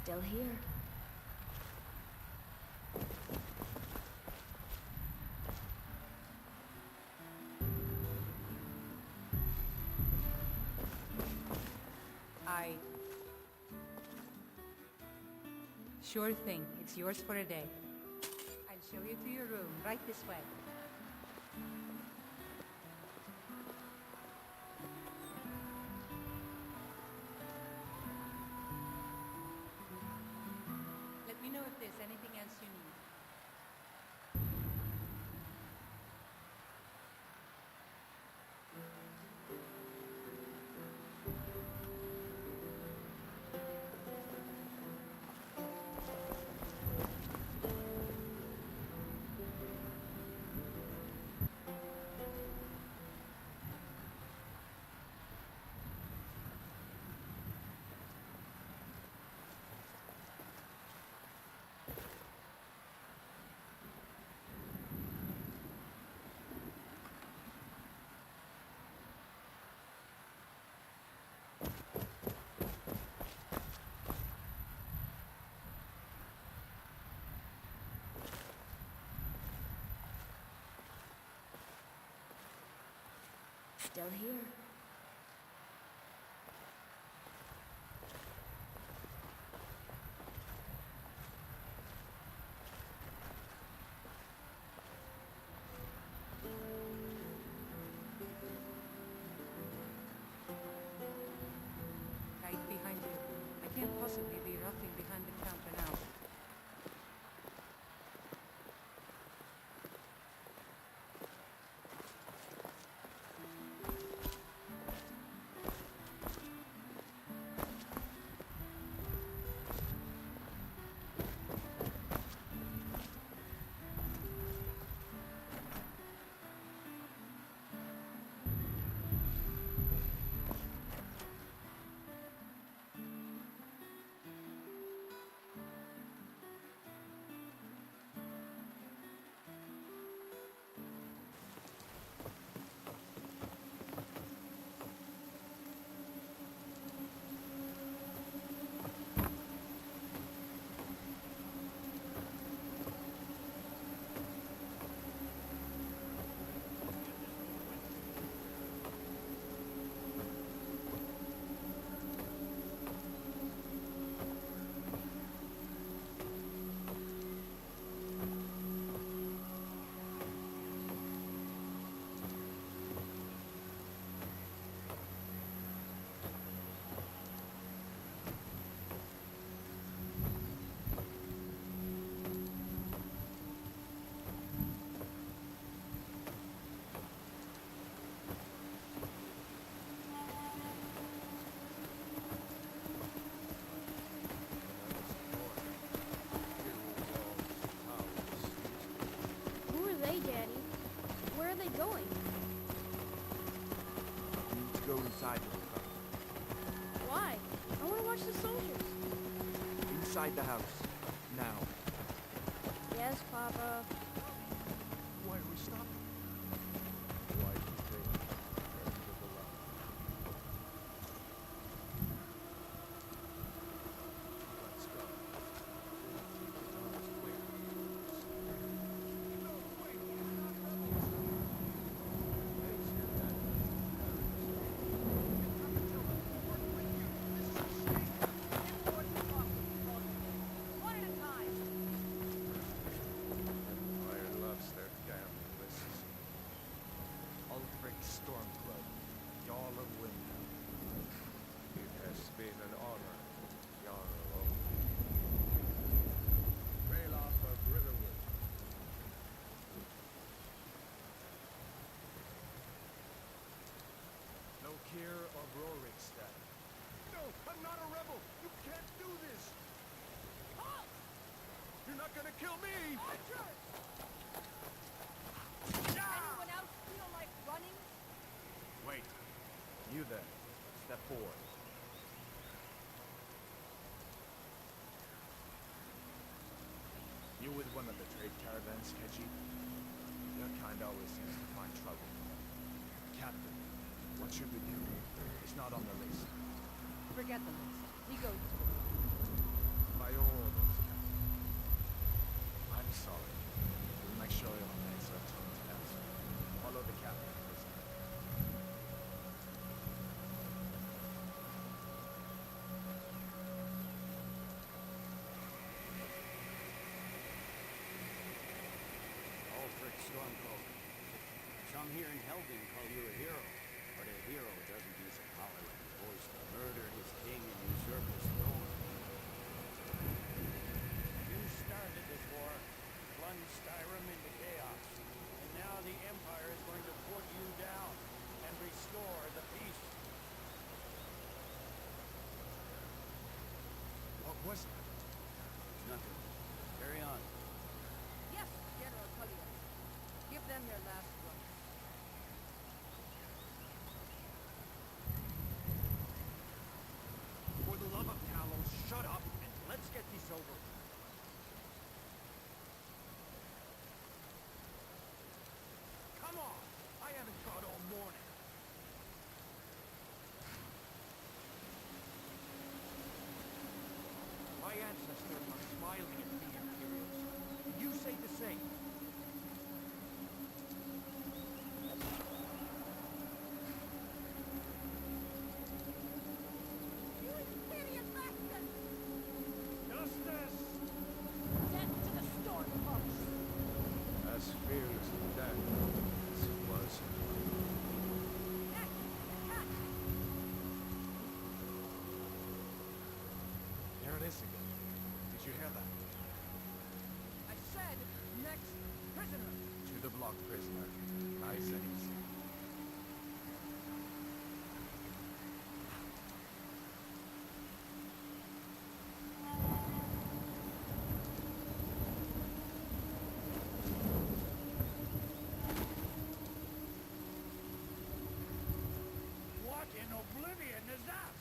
Still here. Sure thing. It's yours for a day. I'll show you to your room, right this way. Let me know if there's anything else you need. Still here. Right behind you. I can't possibly be roughing behind the counter now. Hey, Daddy. Where are they going? We need to go inside the house. Why? I want to watch the soldiers. Inside the house. Now. Yes, Papa. Why are we stopping? Why do you think friends of the land? Let's go. No, I'm not a rebel! You can't do this! Halt! You're not gonna kill me! Archers! Anyone else feel like running? Wait. You there. Step forward. You with one of the trade caravans, Kechi? Your kind always seems to find trouble. Captain, what should we do? He's not on the list. Forget the list. He goes. My By your orders, Captain. I'm sorry. We'll make sure your mates are tongue to answer. Follow the captain, prisoner. Ulfric Stormcloak. Some here in Helgen call you a hero, but a hero doesn't use a collar and a voice to murder his king and usurp his throne. You started this war, plunged Skyrim into chaos, and now the Empire is going to put you down and restore the peace. What was that? Nothing. Carry on. Yes, General Cullion. Give them their last one. For the love of Talos, shut up and let's get this over. Come on! I haven't got all morning. My ancestors are smiling at me, Imperials. You say the same. You idiot bastard! Justice! Death to the Stormcloaks! As fearless as death as it was. Next, attack! There it is again. Did you hear that? I said, next prisoner! To the block, prisoner. Nice and easy. What in oblivion is that?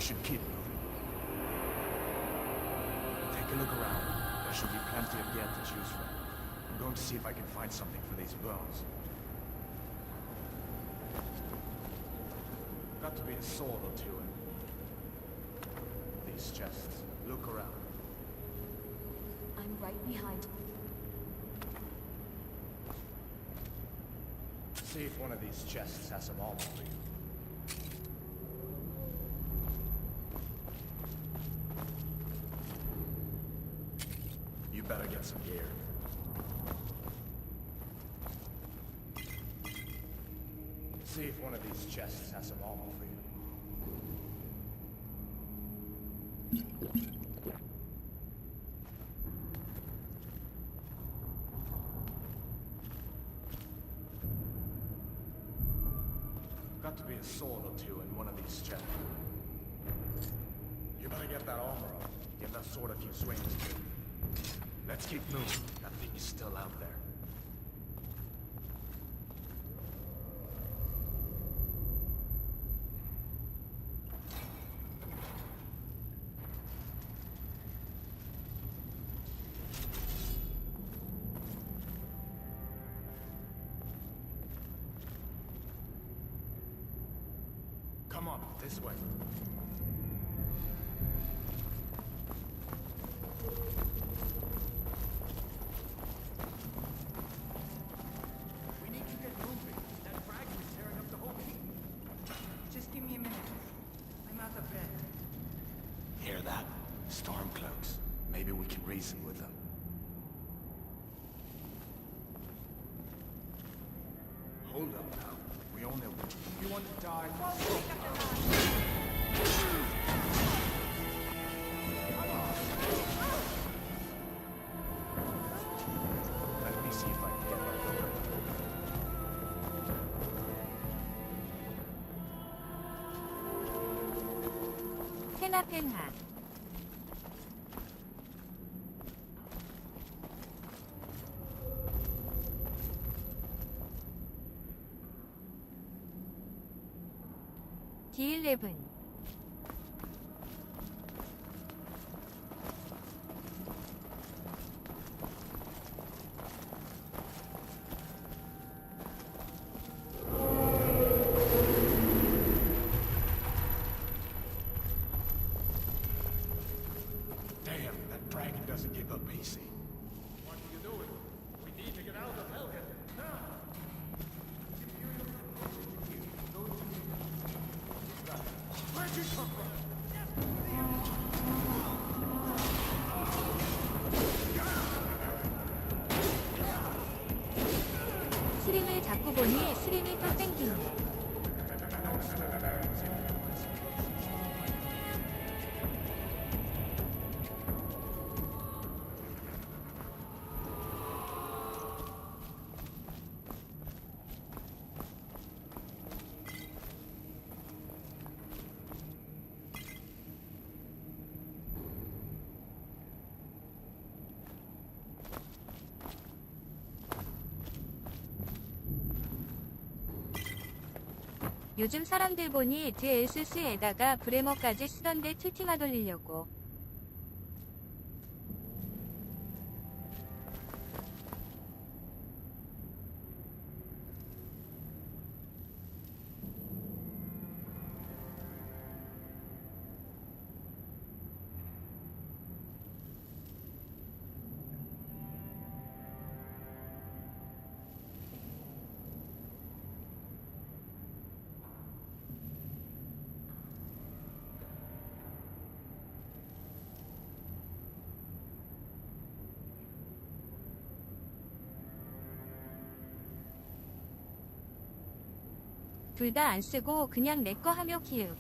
should keep moving. Take a look around. There should be plenty of gear to choose from. I'm going to see if I can find something for these bones. Got to be a sword or two in these chests. Look around. I'm right behind. See if one of these chests has some armor for you. You better get some gear. See if one of these chests has some armor for you. Got to be a sword or two in one of these chests. You better get that armor on. Give that sword a few swings too. Let's keep moving. That thing is still out there. Come on, this way. We need to get moving. That dragon is tearing up the whole keep. Just give me a minute. I'm out of breath. Hear that? Stormcloaks. Maybe we can reason with them. Hold up now. We all know you want to die. Let me see if I can get that door. 페나펜하. D11. Damn, that dragon doesn't give up easy. What are you doing? We need to get out of hell here. Now! Where'd you come from? 스림을 잡고 보니 스림이 또 땡기네. 요즘 사람들 보니 DLSS에다가 브레머까지 쓰던데 툴팅화 돌리려고. 둘 다 안 쓰고 그냥 내 거 하며 키읔.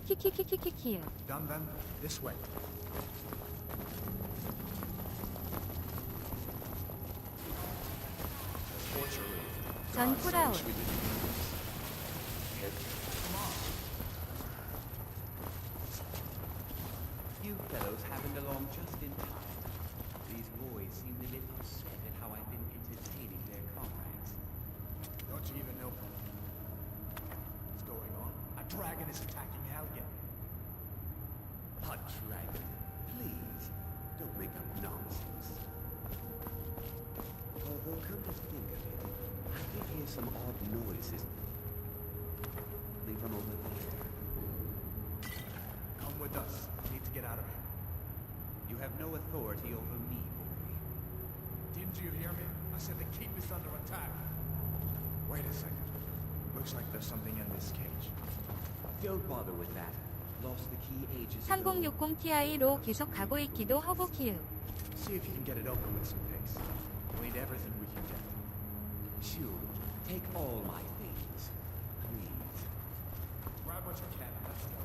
키키키키키키읔. Done then? This way. 전 쿨아웃. You fellows happened along just in time. These boys seemed a bit upset at how I've been entertaining their comrades. Don't you even know? dragon is attacking Helgen. A dragon? Please, don't make up nonsense. Although, come to think of it, I did hear some odd noises coming from over there. Come with us. We need to get out of here. You have no authority over me, boy. Didn't you hear me? I said the keep is under attack. Wait a second. Looks like there's something in this cage. Don't bother with that. Lost the key ages ago. 3060 Ti로 계속 가고 있기도 하고 키읔. See if you can get it open with some picks. We need everything we can get. Sure, take all my things, please. Grab what you can and let's go.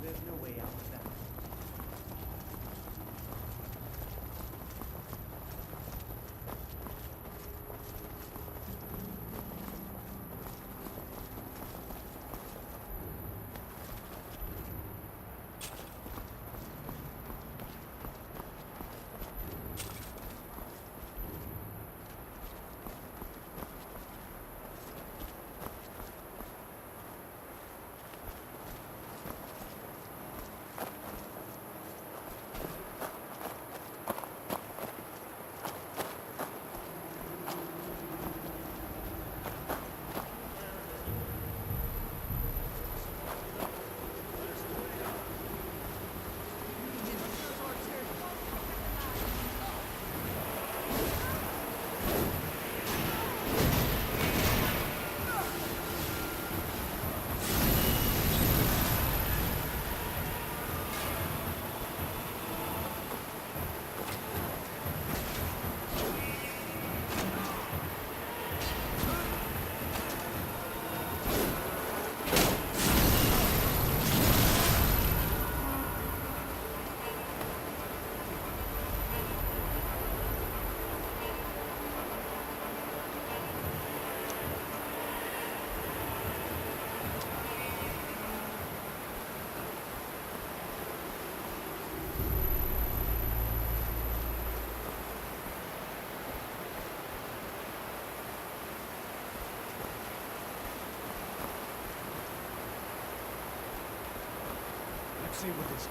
There's no way out of that. Let's see what this is.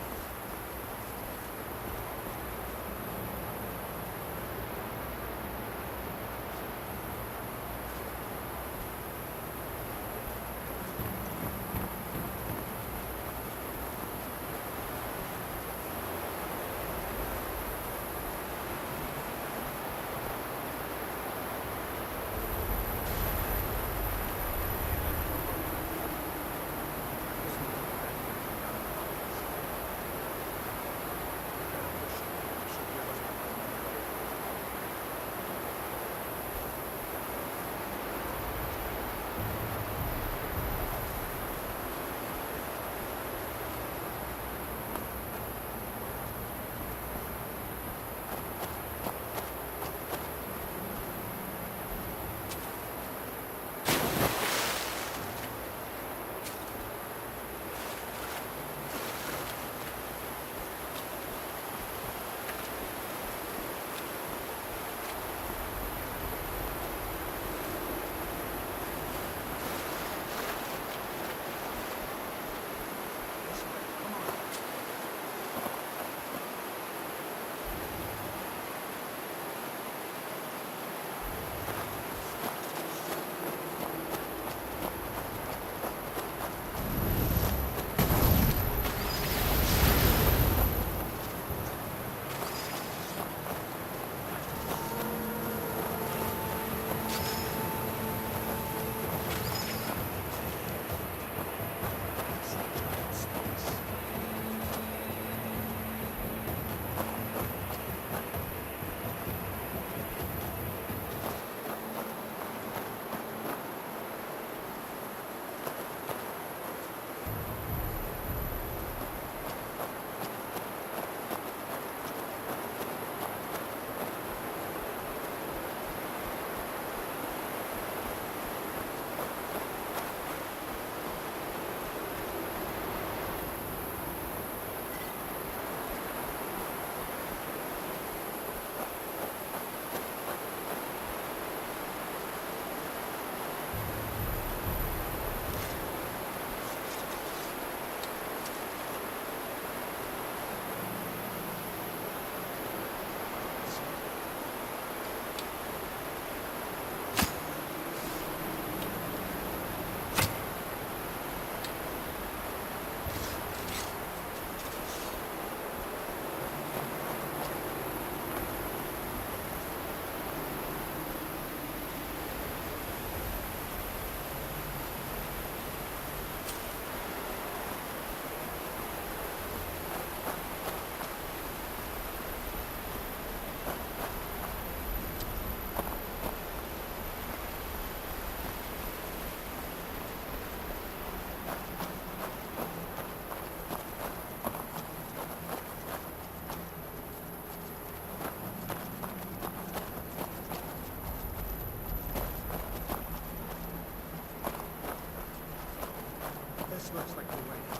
looks like the way out.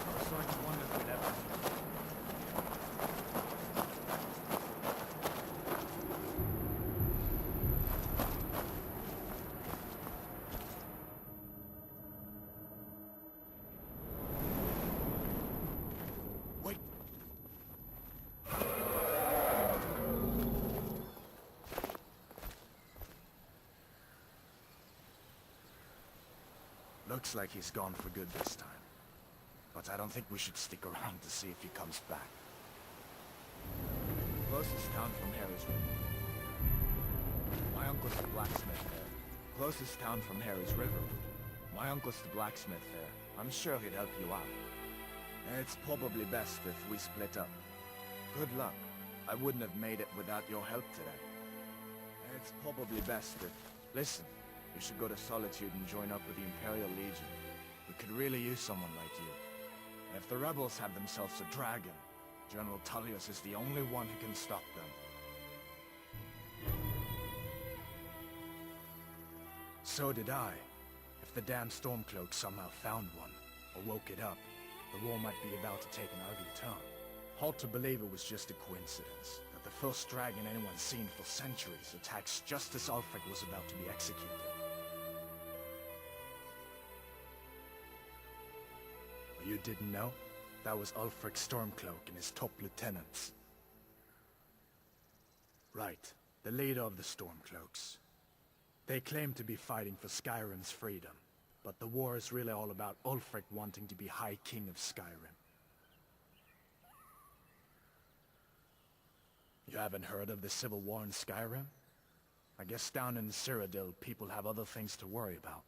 I was starting to wonder if we'd ever... Wait! Looks like he's gone for good this time. But I don't think we should stick around to see if he comes back. Closest town from here is... My uncle's the blacksmith there. Closest town from here is Riverwood. My uncle's the blacksmith there. I'm sure he'd help you out. It's probably best if we split up. Good luck. I wouldn't have made it without your help today. It's probably best if... Listen, you should go to Solitude and join up with the Imperial Legion. We could really use someone like you. If the rebels have themselves a dragon, General Tullius is the only one who can stop them. So did I. If the damn Stormcloak somehow found one, or woke it up, the war might be about to take an ugly turn. Hard to believe it was just a coincidence, that the first dragon anyone's seen for centuries attacks just as Ulfric was about to be executed. You didn't know? That was Ulfric's Stormcloak and his top lieutenants. Right, the leader of the Stormcloaks. They claim to be fighting for Skyrim's freedom, but the war is really all about Ulfric wanting to be High King of Skyrim. You haven't heard of the civil war in Skyrim? I guess down in Cyrodiil people have other things to worry about.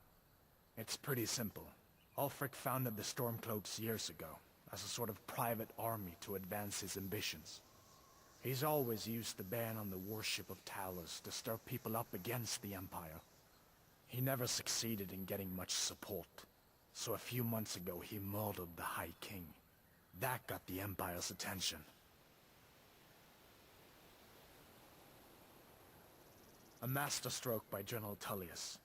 It's pretty simple. Ulfric founded the Stormcloaks years ago, as a sort of private army to advance his ambitions. He's always used the ban on the worship of Talos to stir people up against the Empire. He never succeeded in getting much support, so a few months ago he murdered the High King. That got the Empire's attention. A masterstroke by General Tullius.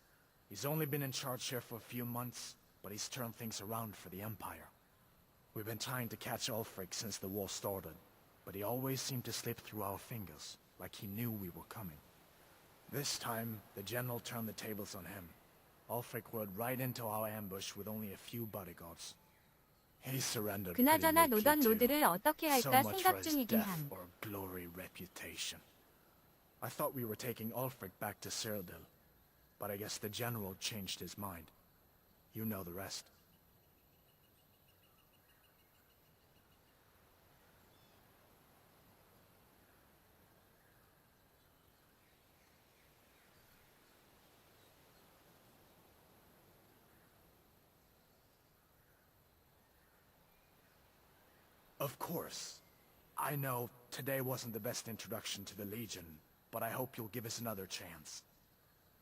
He's only been in charge here for a few months, but he's turned things around for the Empire. We've been trying to catch Ulfric since the war started, but he always seemed to slip through our fingers, like he knew we were coming. This time, the General turned the tables on him. Ulfric rode right into our ambush with only a few bodyguards. He surrendered pretty 그나저나 meekly 노던 too. 노드를 어떻게 So 할까 much for 생각 his 중이긴 death 함. or glory reputation. I thought we were taking Ulfric back to Cyrodiil, but I guess the General changed his mind. You know the rest. Of course. I know today wasn't the best introduction to the Legion, but I hope you'll give us another chance.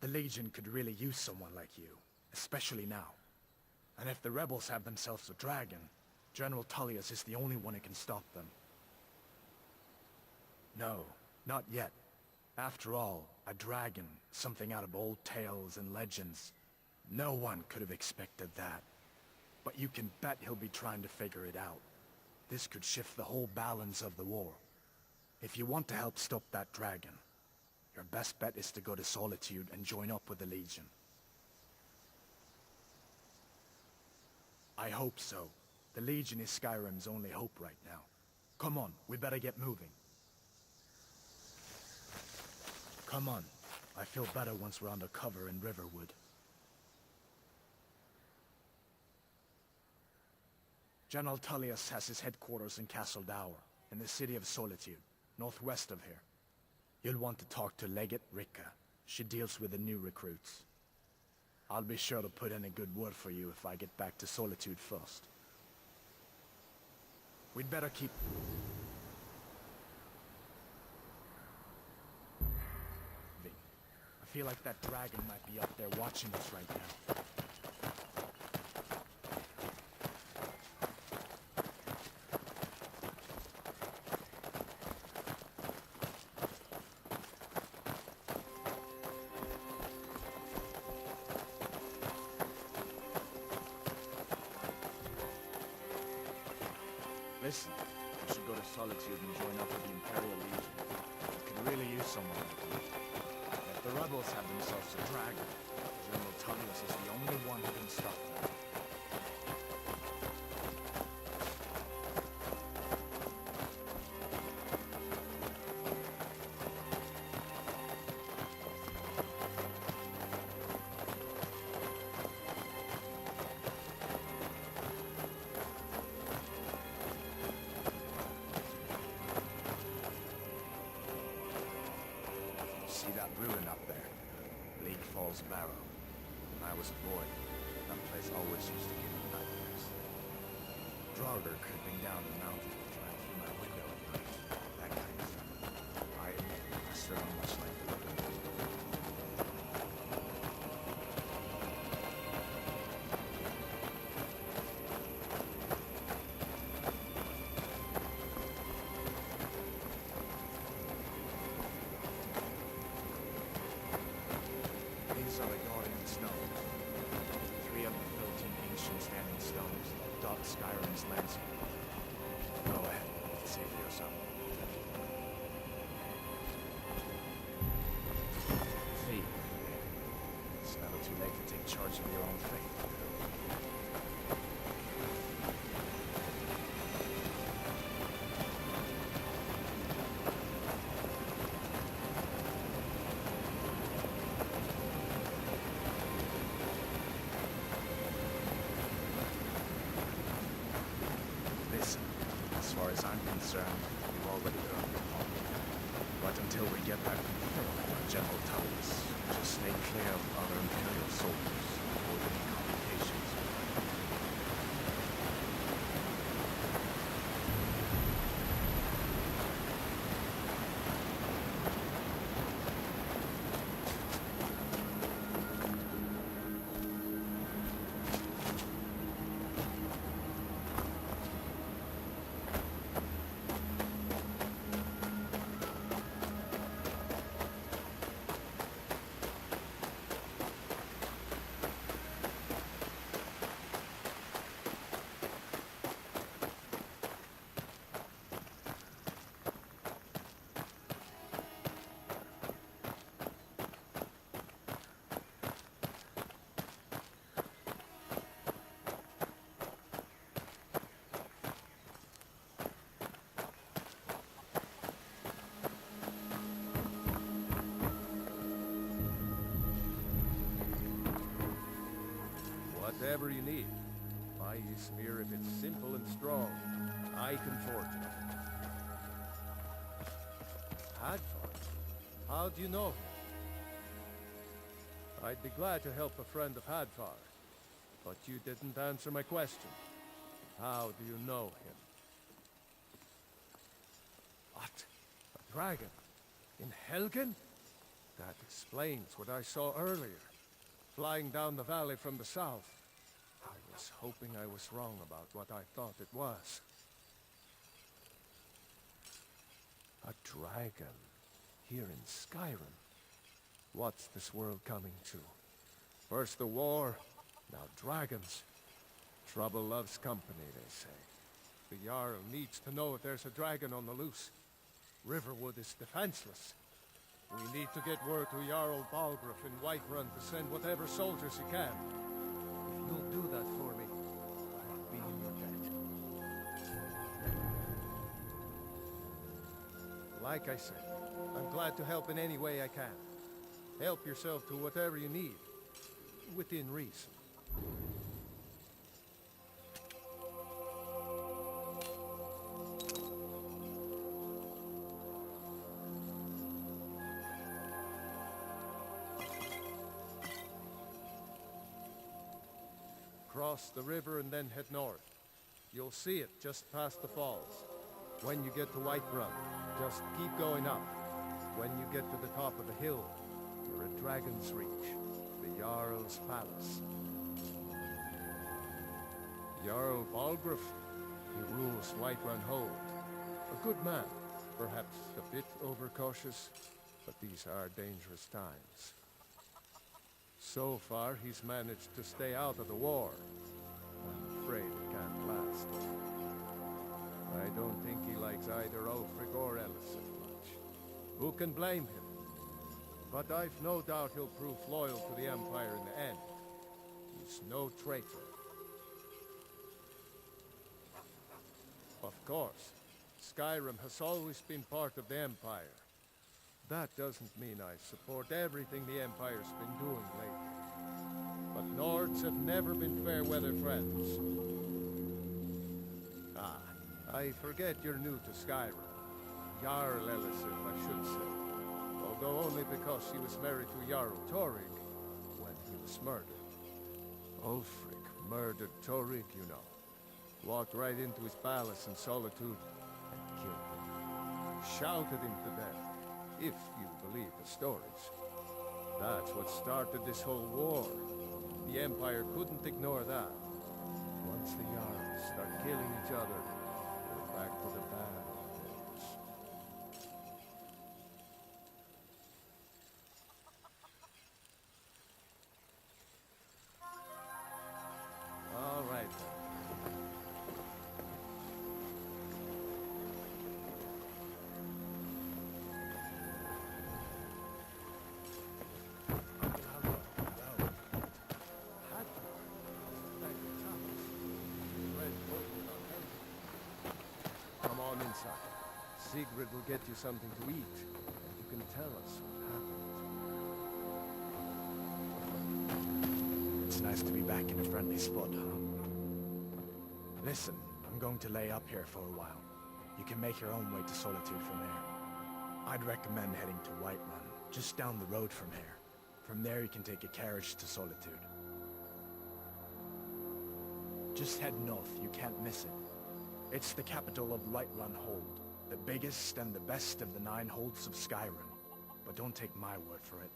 The Legion could really use someone like you, especially now. And if the rebels have themselves a dragon, General Tullius is the only one who can stop them. No, not yet. After all, a dragon, something out of old tales and legends. No one could have expected that. But you can bet he'll be trying to figure it out. This could shift the whole balance of the war. If you want to help stop that dragon, your best bet is to go to Solitude and join up with the Legion. I hope so. The Legion is Skyrim's only hope right now. Come on, we better get moving. Come on. I feel better once we're under cover in Riverwood. General Tullius has his headquarters in Castle Dower, in the city of Solitude, northwest of here. You'll want to talk to Legate Ricka. She deals with the new recruits. I'll be sure to put in a good word for you if I get back to Solitude first. We'd better keep... I feel like that dragon might be up there watching us right now. Listen, you should go to Solitude and join up with the Imperial Legion. You could really use someone like you. If the rebels have themselves a dragon, General Tullius is the only one who can stop them. See that ruin up there? Bleak Falls Barrow. When I was a boy, that place always used to give me nightmares. Draugr creeping down the mountain would fly through my window at night. That kind of thing. I still am much like the living. These are the Guardian Stones. 3 of the 13 ancient standing stones that dot Skyrim's landscape. Go ahead, see for yourself. Fee. It's never too late to take charge of your own fate. Listen, as far as I'm concerned, you've already earned your pardon. But until we get that confirmed by General Tullius, just stay clear of other Imperial soldiers and avoid any complications. Whatever you need. My Ysmir, if it's simple and strong, I can forge it. Hadvar? How do you know him? I'd be glad to help a friend of Hadvar, but you didn't answer my question. How do you know him? What? A dragon? In Helgen? That explains what I saw earlier, flying down the valley from the south. I was hoping I was wrong about what I thought it was. A dragon here in Skyrim. What's this world coming to? First the war, now dragons. Trouble loves company, they say. The Jarl needs to know if there's a dragon on the loose. Riverwood is defenseless. We need to get word to Jarl Balgruuf in Whiterun to send whatever soldiers he can. If you'll do that for me, I'll be in your debt. Like I said, I'm glad to help in any way I can. Help yourself to whatever you need, within reason. Cross the river and then head north. You'll see it just past the falls. When you get to Whiterun, just keep going up. When you get to the top of the hill, you're at Dragon's Reach, the Jarl's palace. Jarl Balgruuf, he rules Whiterun Hold. A good man, perhaps a bit overcautious, but these are dangerous times. So far, he's managed to stay out of the war. I'm afraid it can't last. I don't think he likes either Ulfric or Ellison much. Who can blame him? But I've no doubt he'll prove loyal to the Empire in the end. He's no traitor. Of course, Skyrim has always been part of the Empire. That doesn't mean I support everything the Empire's been doing lately. But Nords have never been fair-weather friends. Ah, I forget you're new to Skyrim. Jarl Elisif, I should say. Although only because he was married to Jarl Torig when he was murdered. Ulfric murdered Torig, you know. Walked right into his palace in Solitude and killed him. Shouted him to death, if you believe the stories. That's what started this whole war. The Empire couldn't ignore that. Once the Jarls start killing each other, we're back to the bad old days. All right then. Come on inside. Sigrid will get you something to eat, and you can tell us what happened. It's nice to be back in a friendly spot, huh? Listen, I'm going to lay up here for a while. You can make your own way to Solitude from there. I'd recommend heading to Whiterun, just down the road from here. From there you can take a carriage to Solitude. Just head north, you can't miss it. It's the capital of Whiterun Hold, the biggest and the best of the 9 holds of Skyrim. But don't take my word for it.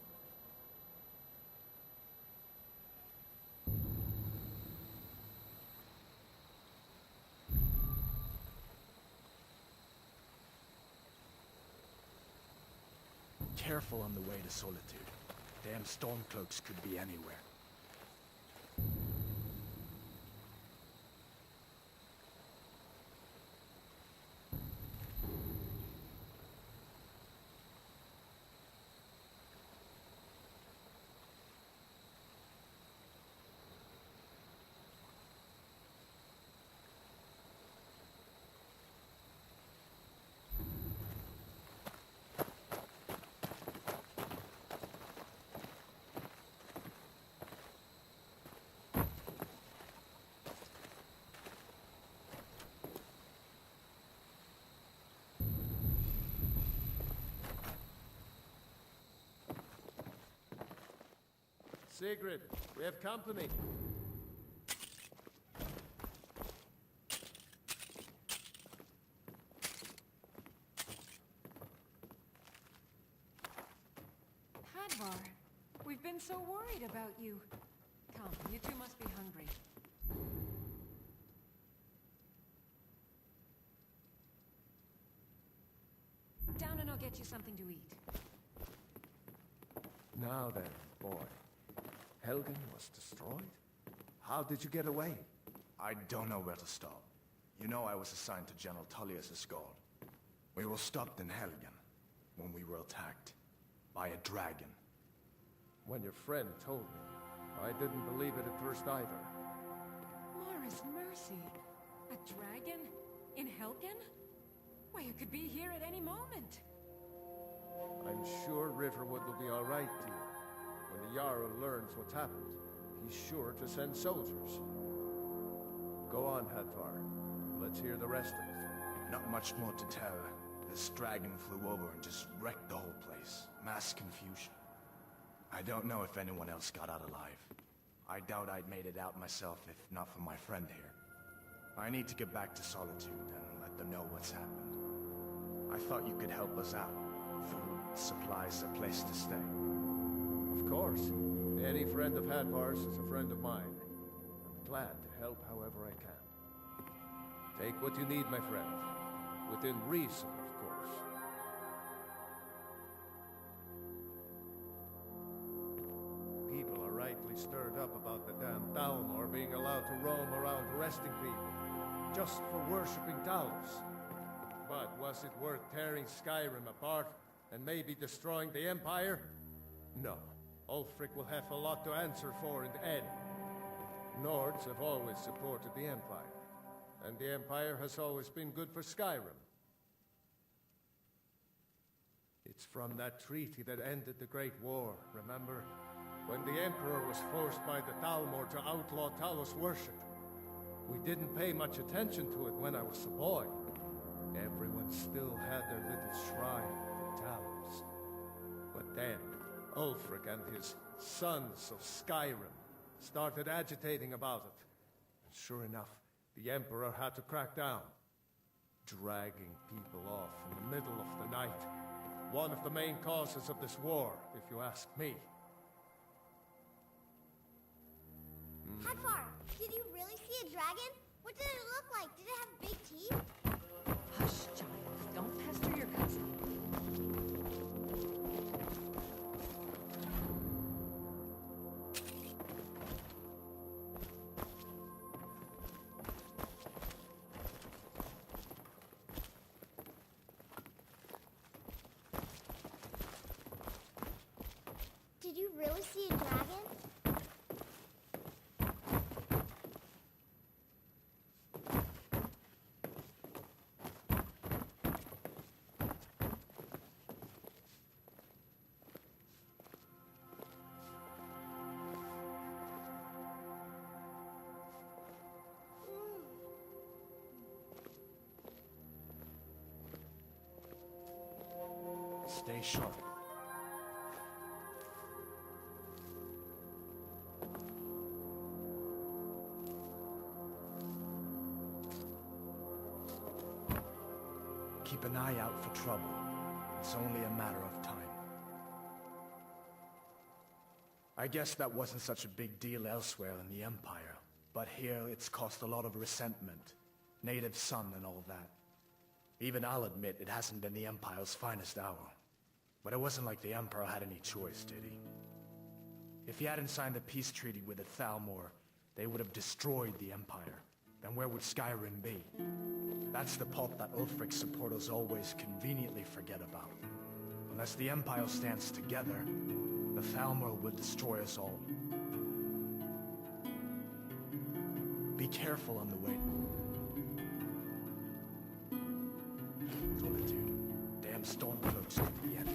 Careful on the way to Solitude. Damn Stormcloaks could be anywhere. Sigrid, we have company. Hadvar, we've been so worried about you. Come, you two must be hungry. Down and I'll get you something to eat. Now then, boy. Helgen was destroyed? How did you get away? I don't know where to stop. You know I was assigned to General Tullius' guard. We were stopped in Helgen when we were attacked by a dragon. When your friend told me, I didn't believe it at first either. Mara's mercy. A dragon? In Helgen? Why, you could be here at any moment. I'm sure Riverwood will be all right, dear. When the Jarl learns what's happened, he's sure to send soldiers. Go on, Hadvar. Let's hear the rest of it. Not much more to tell. This dragon flew over and just wrecked the whole place. Mass confusion. I don't know if anyone else got out alive. I doubt I'd made it out myself if not for my friend here. I need to get back to Solitude and let them know what's happened. I thought you could help us out. Food, supplies, a place to stay. Of course. Any friend of Hadvar's is a friend of mine. I'm glad to help however I can. Take what you need, my friend. Within reason, of course. People are rightly stirred up about the damn Dalmor being allowed to roam around arresting people, just for worshipping Talos. But was it worth tearing Skyrim apart and maybe destroying the Empire? No. Ulfric will have a lot to answer for in the end. Nords have always supported the Empire, and the Empire has always been good for Skyrim. It's from that treaty that ended the Great War, remember? When the Emperor was forced by the Thalmor to outlaw Talos worship. We didn't pay much attention to it when I was a boy. Everyone still had their little shrine at Talos. But then, Ulfric and his sons of Skyrim started agitating about it. And sure enough, the Emperor had to crack down. Dragging people off in the middle of the night. One of the main causes of this war, if you ask me. Hagfar, did you really see a dragon? What did it look like? Did it have big teeth? Hush, child. Don't pester your cousin. Did you really see a dragon? Stay sharp. Keep an eye out for trouble. It's only a matter of time. I guess that wasn't such a big deal elsewhere in the Empire, but here it's caused a lot of resentment. Native son and all that. Even I'll admit it hasn't been the Empire's finest hour. But it wasn't like the Emperor had any choice, did he? If he hadn't signed the peace treaty with the Thalmor, they would have destroyed the Empire. Then where would Skyrim be? That's the pulp that Ulfric's supporters always conveniently forget about. Unless the Empire stands together, the Thalmor will destroy us all. Be careful on the way. Solitude. Damn stormcloaks could be anywhere.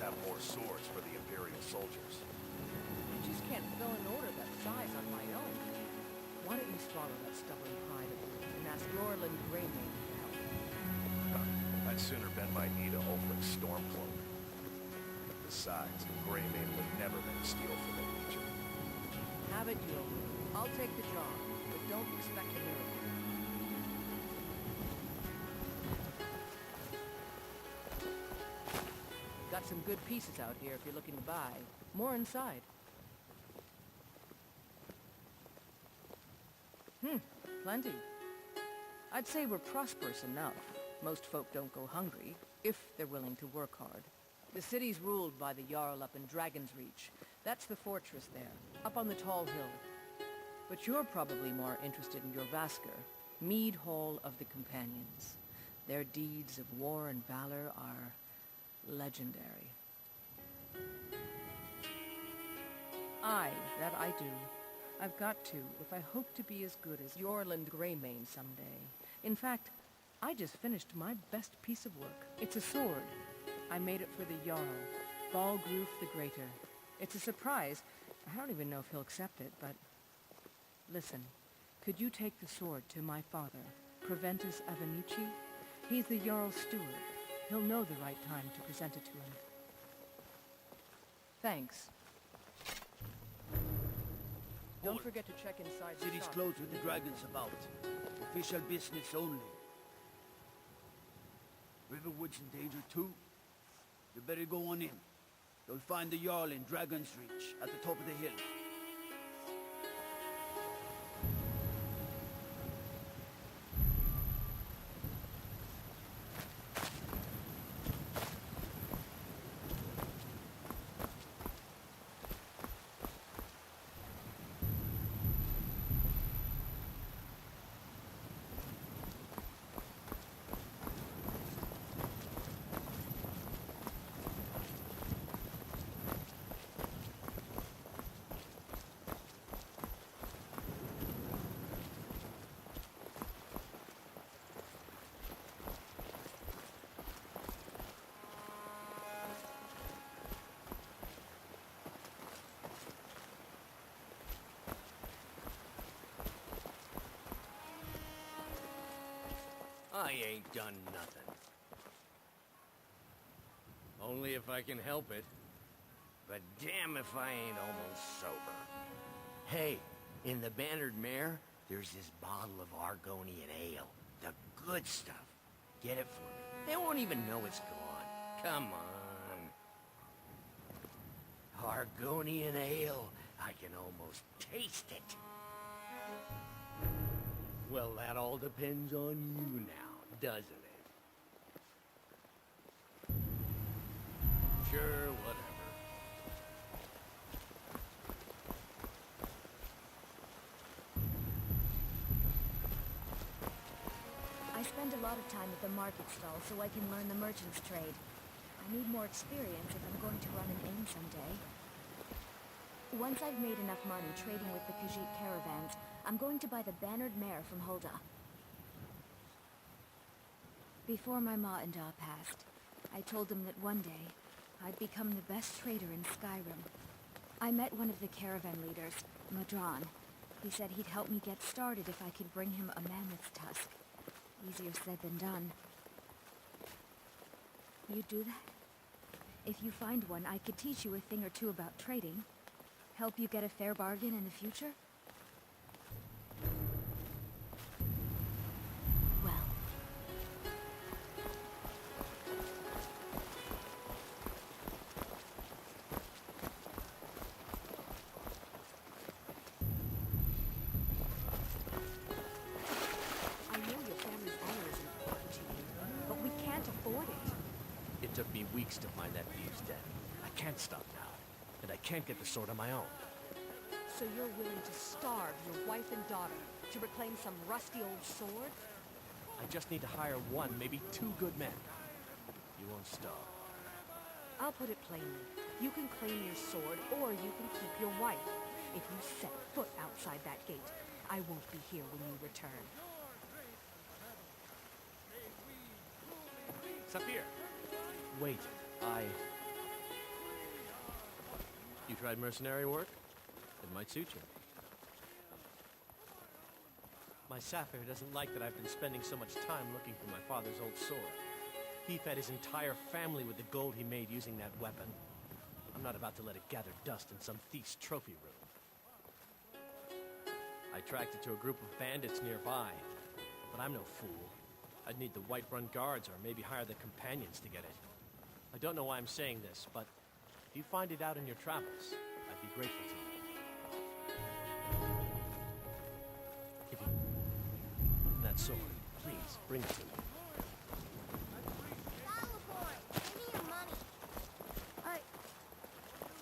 have more swords for the Imperial soldiers. I just can't fill an order that size on my own. Why don't you swallow that stubborn pride of yours and ask Yorland Greymane for help? I'd sooner bend my knee to Ulfric's Stormcloak. Besides, Greymane would never make a steal from the Legion. Have it, Yorland. I'll take the job, but don't expect a miracle. Got some good pieces out here if you're looking to buy. More inside. Plenty. I'd say we're prosperous enough. Most folk don't go hungry, if they're willing to work hard. The city's ruled by the Jarl up in Dragon's Reach. That's the fortress there, up on the tall hill. But you're probably more interested in your Vasker, Mead Hall of the Companions. Their deeds of war and valor are legendary. Aye, that I do. I've got to, if I hope to be as good as Yorland Greymane someday. In fact, I just finished my best piece of work. It's a sword. I made it for the Jarl, Balgruf the Greater. It's a surprise. I don't even know if he'll accept it, but... Listen, could you take the sword to my father, Proventus Avenici? He's the Jarl's steward. He'll know the right time to present it to him. Thanks. Don't forget to check inside the City's shop. closed with the dragons about. Official business only. Riverwood's in danger too. You better go on in. You'll find the Jarl in Dragon's Reach, at the top of the hill. I ain't done nothing. Only if I can help it. But damn if I ain't almost sober. Hey, in the Bannered Mare, there's this bottle of Argonian ale. The good stuff. Get it for me. They won't even know it's gone. Come on. Argonian ale. I can almost taste it. Well, that all depends on you now, doesn't it? Sure, whatever. I spend a lot of time at the market stall so I can learn the merchant's trade. I need more experience if I'm going to run an inn someday. Once I've made enough money trading with the Khajiit caravans, I'm going to buy the Bannered Mare from Hulda. Before my ma and da passed, I told them that one day, I'd become the best trader in Skyrim. I met one of the caravan leaders, Madron. He said he'd help me get started if I could bring him a mammoth's tusk. Easier said than done. You'd do that? If you find one, I could teach you a thing or two about trading. Help you get a fair bargain in the future? Well. I know your family's honor is important to you, but we can't afford it. It took me weeks to find that thieves' den. I can't stop now. And I can't get the sword on my own. So you're willing to starve your wife and daughter to reclaim some rusty old sword? I just need to hire one, maybe two good men. You won't starve. I'll put it plainly. You can claim your sword, or you can keep your wife. If you set foot outside that gate, I won't be here when you return. Saphir! Wait, You tried mercenary work? It might suit you. My sapphire doesn't like that I've been spending so much time looking for my father's old sword. He fed his entire family with the gold he made using that weapon. I'm not about to let it gather dust in some thief's trophy room. I tracked it to a group of bandits nearby, but I'm no fool. I'd need the White-Run guards or maybe hire the companions to get it. I don't know why I'm saying this, but if you find it out in your travels, I'd be grateful to you. If you... that sword, please, bring it to me. Battleborn, give me your money. I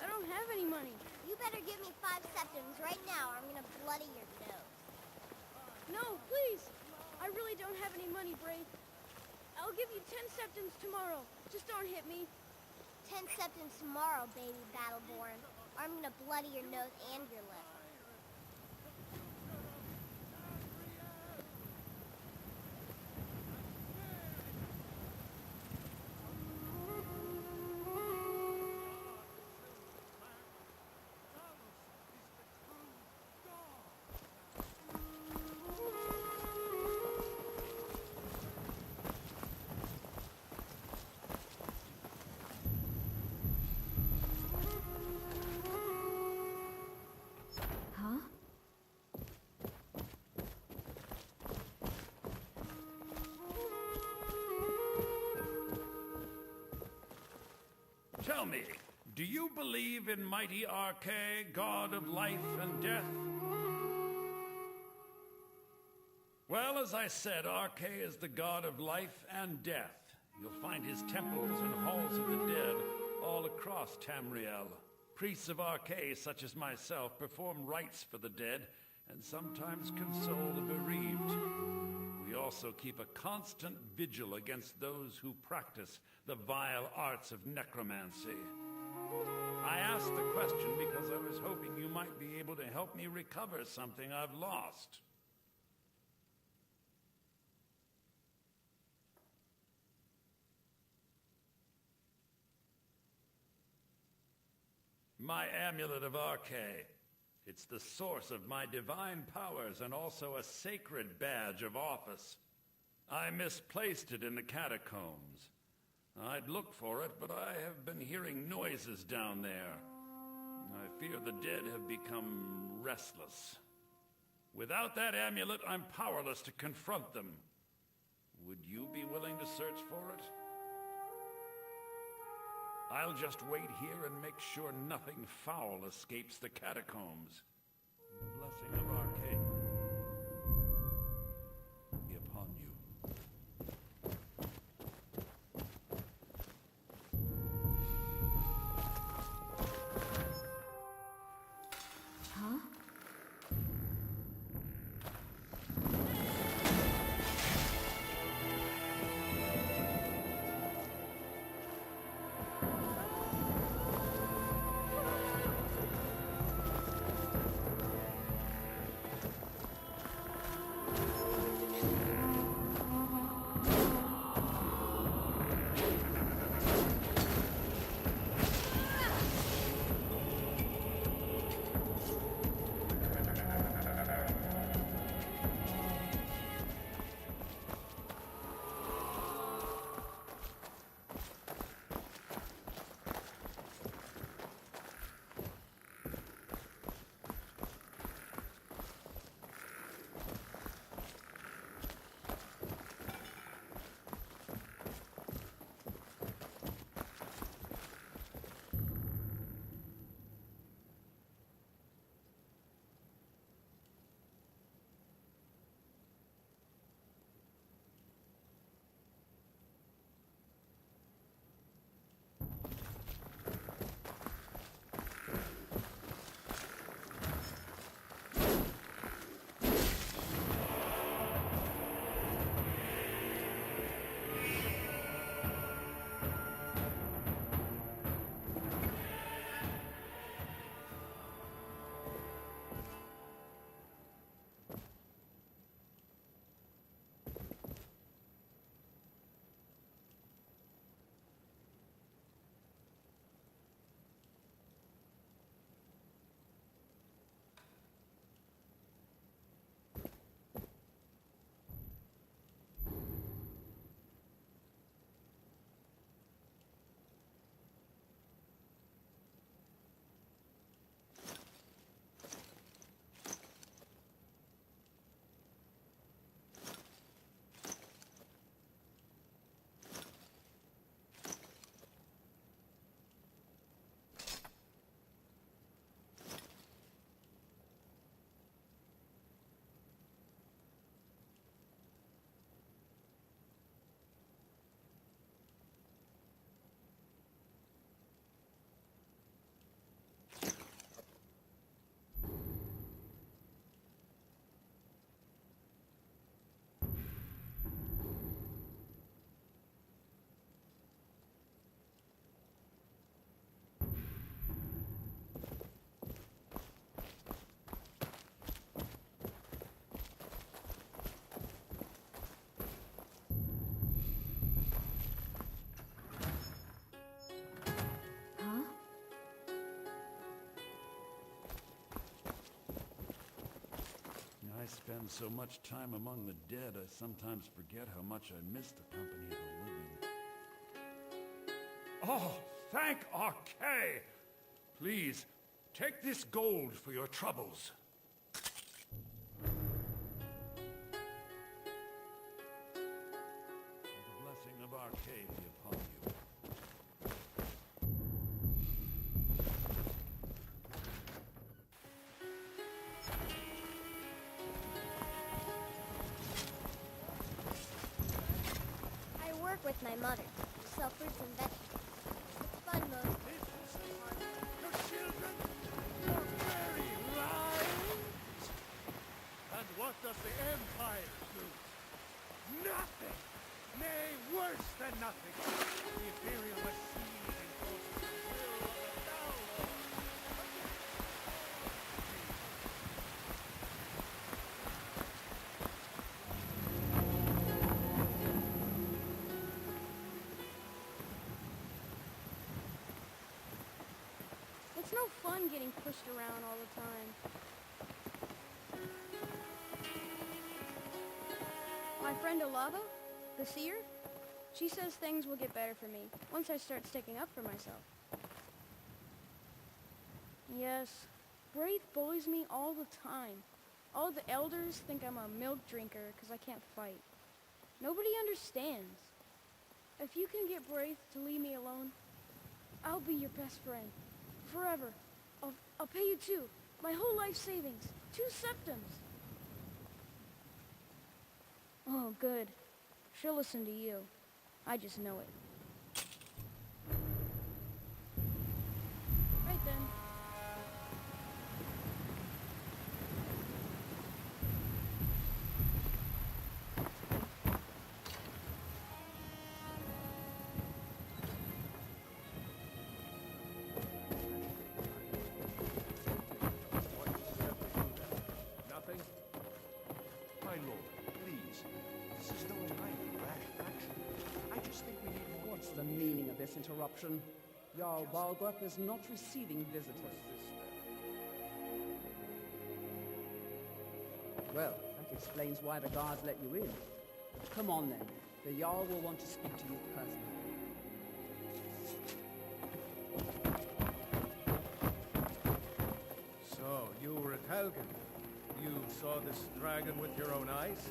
don't have any money. You better give me 5 septims right now or I'm gonna bloody your nose. No, please. I really don't have any money, Brave. I'll give you 10 septims tomorrow. Just don't hit me. 10 septims tomorrow, baby Battleborn. Or I'm gonna bloody your nose and your lip. Huh? Tell me, do you believe in mighty Arche, god of life and death? Well, as I said, Arche is the god of life and death. You'll find his temples and halls of the dead all across Tamriel. Priests of Arche, such as myself, perform rites for the dead and sometimes console the bereaved. We also keep a constant vigil against those who practice the vile arts of necromancy. I asked the question because I was hoping you might be able to help me recover something I've lost. My amulet of Arche. It's the source of my divine powers and also a sacred badge of office. I misplaced it in the catacombs. I'd look for it, but I have been hearing noises down there. I fear the dead have become restless. Without that amulet, I'm powerless to confront them. Would you be willing to search for it? I'll just wait here and make sure nothing foul escapes the catacombs. The blessing of Arche be upon you. Huh? spend so much time among the dead, I sometimes forget how much I miss the company of the living. Oh, thank Archay! Please, take this gold for your troubles. May the blessing of Archay be upon you. I work with my mother. We sell fruits and vegetables. It's fun most. Your children are very lions! And what does the Empire do? Nothing! Nay, worse than nothing! The Imperial machine enforces the will of the Downlord. It's no fun getting pushed around all the time. My friend Olava, the seer, she says things will get better for me once I start sticking up for myself. Yes, Wraith bullies me all the time. All the elders think I'm a milk drinker because I can't fight. Nobody understands. If you can get Wraith to leave me alone, I'll be your best friend. Forever. I'll pay you too. My whole life savings. 2 septums. Oh, good. She'll listen to you. I just know it. Right then. Nothing? My lord, please. This is no time for rash action. I just think we need more... What's the meaning of this interruption? Jarl Balgrup is not receiving visitors. Well, that explains why the guards let you in. Come on then. The Jarl will want to speak to you personally. So, you were at Helgen. You saw this dragon with your own eyes?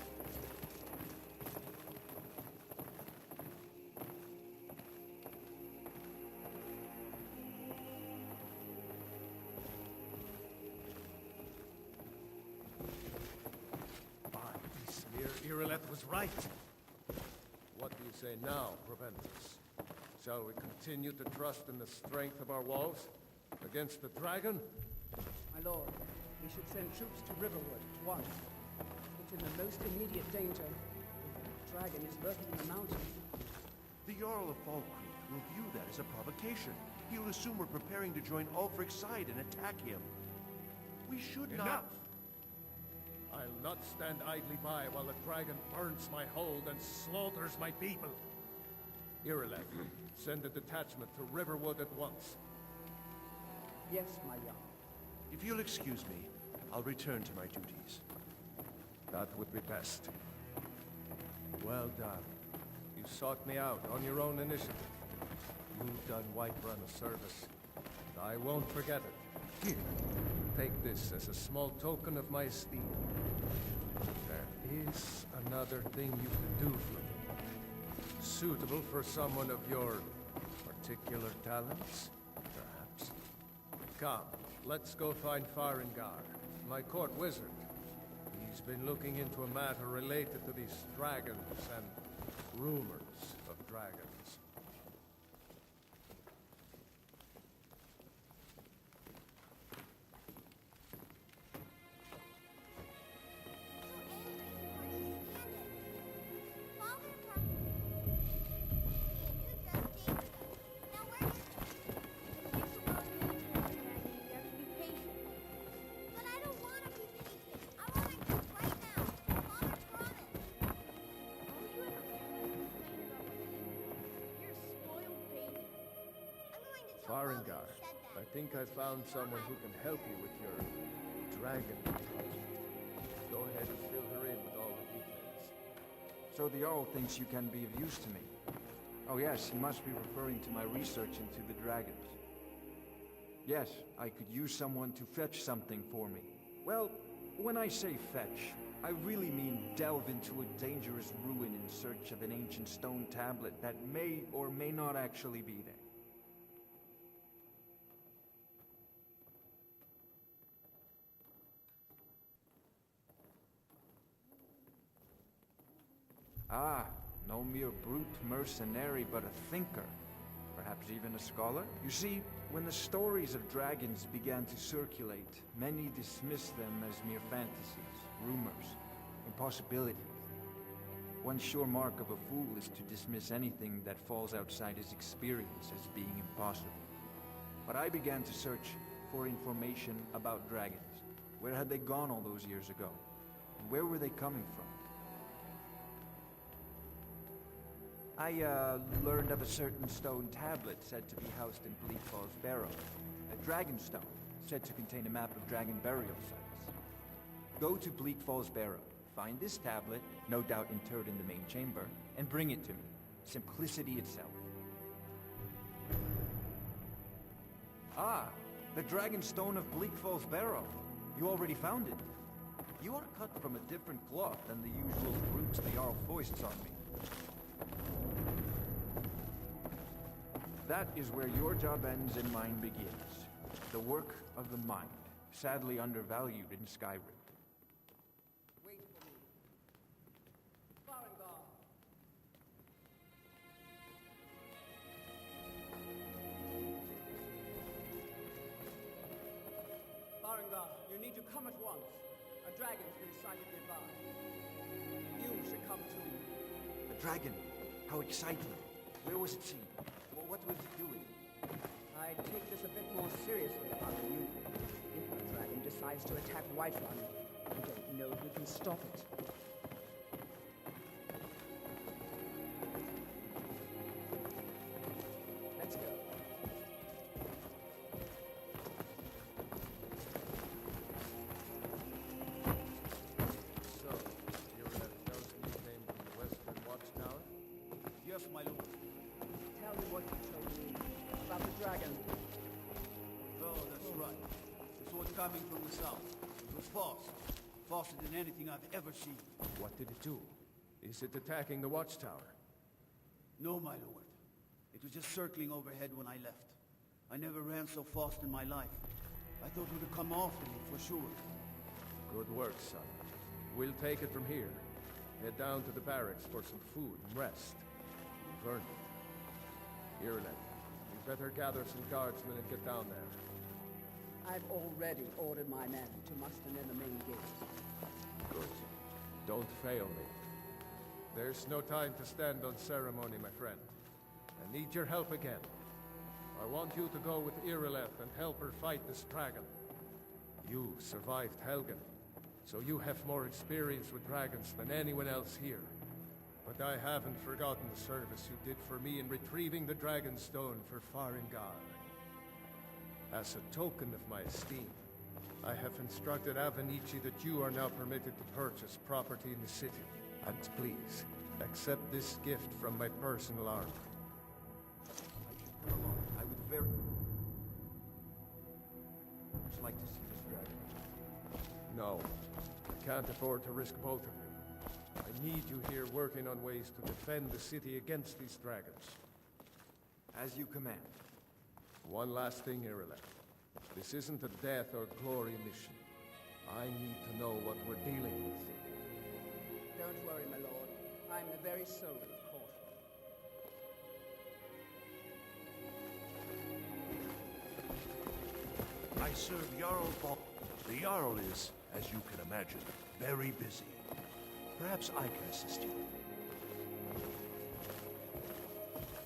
Irileth was right. What do you say now, Proventus? Shall we continue to trust in the strength of our walls against the dragon? My lord, we should send troops to Riverwood at once. It's in the most immediate danger. The dragon is lurking in the mountain. The Jarl of Fall Creek will view that as a provocation. He'll assume we're preparing to join Ulfric's side and attack him. We should not... Enough! I'll not stand idly by while the dragon burns my hold and slaughters my people. Irileth, send a detachment to Riverwood at once. Yes, my Jarl. If you'll excuse me, I'll return to my duties. That would be best. Well done. You sought me out on your own initiative. You've done Whiterun a service, and I won't forget it. Here, take this as a small token of my esteem. There is another thing you could do for me. Suitable for someone of your particular talents, perhaps. Come, let's go find Farengar, my court wizard. He's been looking into a matter related to these dragons and rumors of dragons. Farengar, I think I found someone who can help you with your dragon problem. Go ahead and fill her in with all the details. So the Jarl thinks you can be of use to me. Oh yes, he must be referring to my research into the dragons. Yes, I could use someone to fetch something for me. Well, when I say fetch, I really mean delve into a dangerous ruin in search of an ancient stone tablet that may or may not actually be there. Ah, no mere brute mercenary, but a thinker. Perhaps even a scholar? You see, when the stories of dragons began to circulate, many dismissed them as mere fantasies, rumors, impossibilities. One sure mark of a fool is to dismiss anything that falls outside his experience as being impossible. But I began to search for information about dragons. Where had they gone all those years ago? And where were they coming from? I learned of a certain stone tablet said to be housed in Bleak Falls Barrow. A dragon stone, said to contain a map of dragon burial sites. Go to Bleak Falls Barrow, find this tablet, no doubt interred in the main chamber, and bring it to me. Simplicity itself. Ah, the dragon stone of Bleak Falls Barrow. You already found it. You are cut from a different cloth than the usual brutes the Jarl foists on me. That is where your job ends and mine begins. The work of the mind, sadly undervalued in Skyrim. Wait for me. Farengar. Farengar, you need to come at once. A dragon's been sighted nearby. You should come too. A dragon? How exciting. Where was it seen? What was it doing? I'd take this a bit more seriously about the new. If the dragon decides to attack Whiterun, I don't know who can stop it. Let's go. So, you were that chosen named from the Western Watchtower? Yes, my lord. Tell me what you told me about the dragon. Oh, that's right. This was coming from the south. It was fast. Faster than anything I've ever seen. What did it do? Is it attacking the Watchtower? No, my lord. It was just circling overhead when I left. I never ran so fast in my life. I thought it would have come after me, for sure. Good work, son. We'll take it from here. Head down to the barracks for some food and rest. You've earned it. Ireland, you better gather some guardsmen and get down there. I've already ordered my men to muster near the main gate. Good. Don't fail me. There's no time to stand on ceremony, my friend. I need your help again. I want you to go with Irileth and help her fight this dragon. You survived Helgen, so you have more experience with dragons than anyone else here. But I haven't forgotten the service you did for me in retrieving the Dragon Stone for Farengar. As a token of my esteem, I have instructed Avenici that you are now permitted to purchase property in the city. And please, accept this gift from my personal armor. Come along. I would very much like to see this dragon. No, I can't afford to risk both of you. I need you here working on ways to defend the city against these dragons. As you command. One last thing, Irileth. This isn't a death or glory mission. I need to know what we're dealing with. Don't worry, my lord. I'm the very soul of caution. I serve Jarl Bal. The Jarl is, as you can imagine, very busy. Perhaps I can assist you.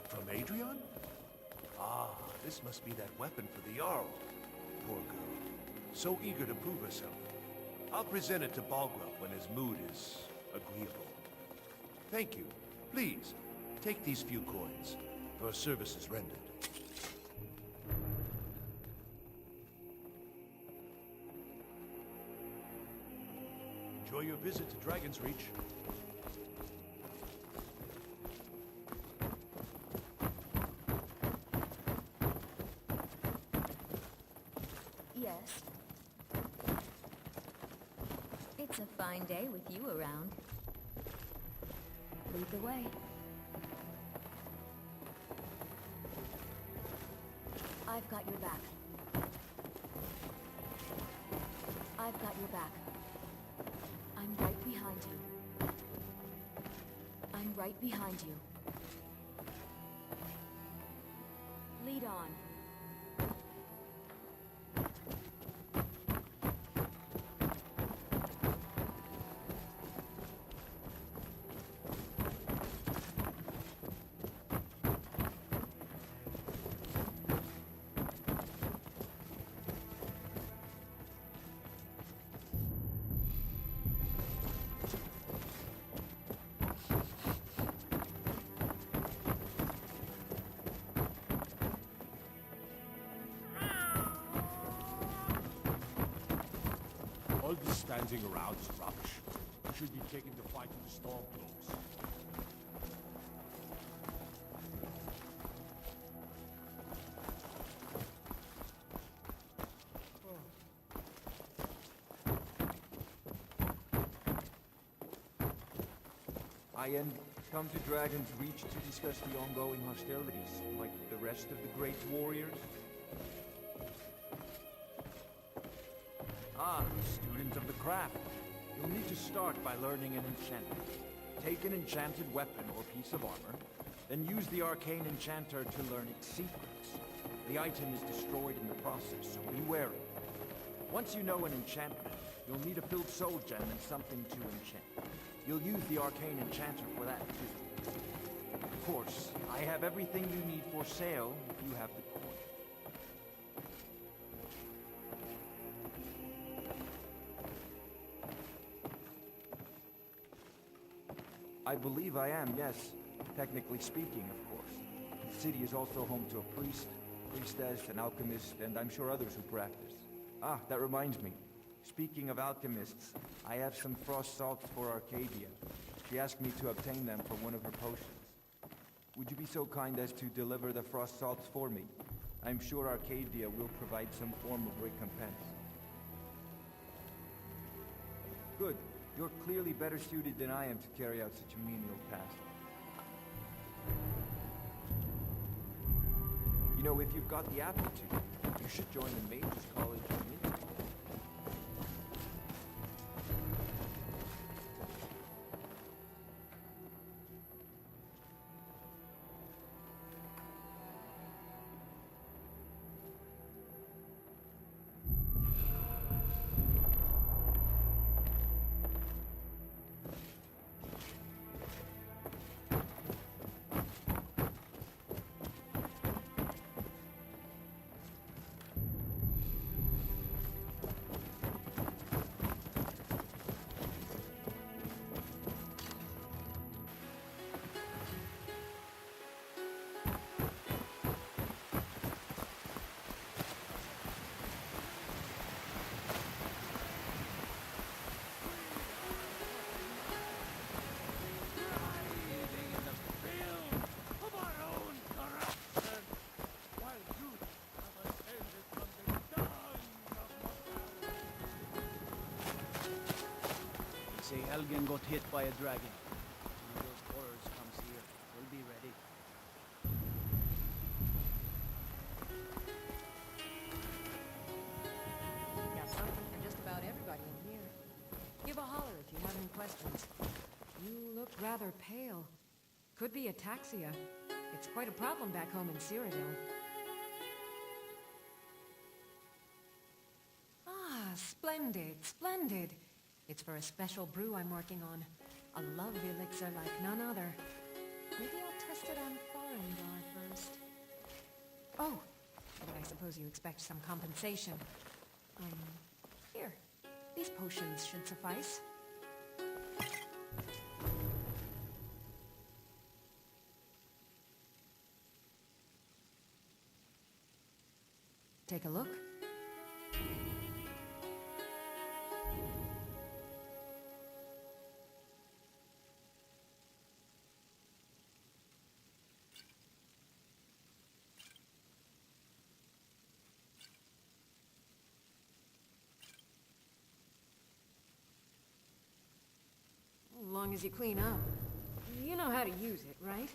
From Adrian? Ah, this must be that weapon for the Jarl. Poor girl. So eager to prove herself. I'll present it to Balgrup when his mood is agreeable. Thank you. Please, take these few coins for services rendered. Enjoy your visit to Dragon's Reach. Yes. It's a fine day with you around. Lead the way. I've got your back. I've got your back. I'm right behind you. I'm right behind you. Lead on. All this standing around is rubbish. You should be taking the fight to the Stormcloaks. I come to Dragon's Reach to discuss the ongoing hostilities, like the rest of the great warriors. Ah, student of the craft. You'll need to start by learning an enchantment. Take an enchanted weapon or piece of armor, then use the arcane enchanter to learn its secrets. The item is destroyed in the process, so be wary. Once you know an enchantment, you'll need a filled soul gem and something to enchant. You'll use the arcane enchanter for that too. Of course, I have everything you need for sale if you have the coin. I believe I am, yes. Technically speaking, of course. The city is also home to a priest, priestess, an alchemist, and I'm sure others who practice. Ah, that reminds me. Speaking of alchemists, I have some frost salts for Arcadia. She asked me to obtain them for one of her potions. Would you be so kind as to deliver the frost salts for me? I'm sure Arcadia will provide some form of recompense. Good. You're clearly better suited than I am to carry out such a menial task. You know, if you've got the aptitude, you should join the Mages College in Winter. Say Helgen got hit by a dragon. When those horrors comes here, we'll be ready. Got something for just about everybody in here. Give a holler if you have any questions. You look rather pale. Could be ataxia. It's quite a problem back home in Cyrodiil. Ah, splendid, splendid. It's for a special brew I'm working on. A love elixir like none other. Maybe I'll test it on Fenrir first. Oh, but I suppose you expect some compensation. Here. These potions should suffice. Take a look. long as you clean up. You know how to use it, right?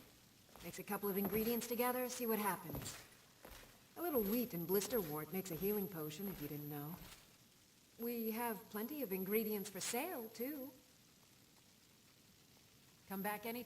Mix a couple of ingredients together, see what happens. A little wheat and blisterwort makes a healing potion, if you didn't know. We have plenty of ingredients for sale, too. Come back any...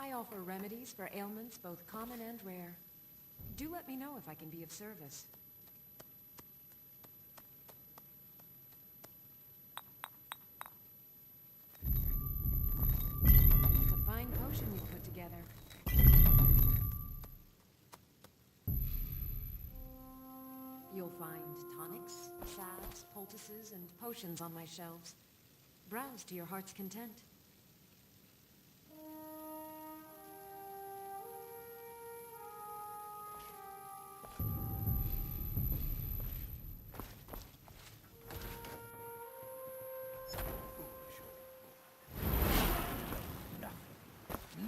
I offer remedies for ailments both common and rare. Do let me know if I can be of service. It's a fine potion you put together. You'll find tonics, salves, poultices, and potions on my shelves. Browse to your heart's content.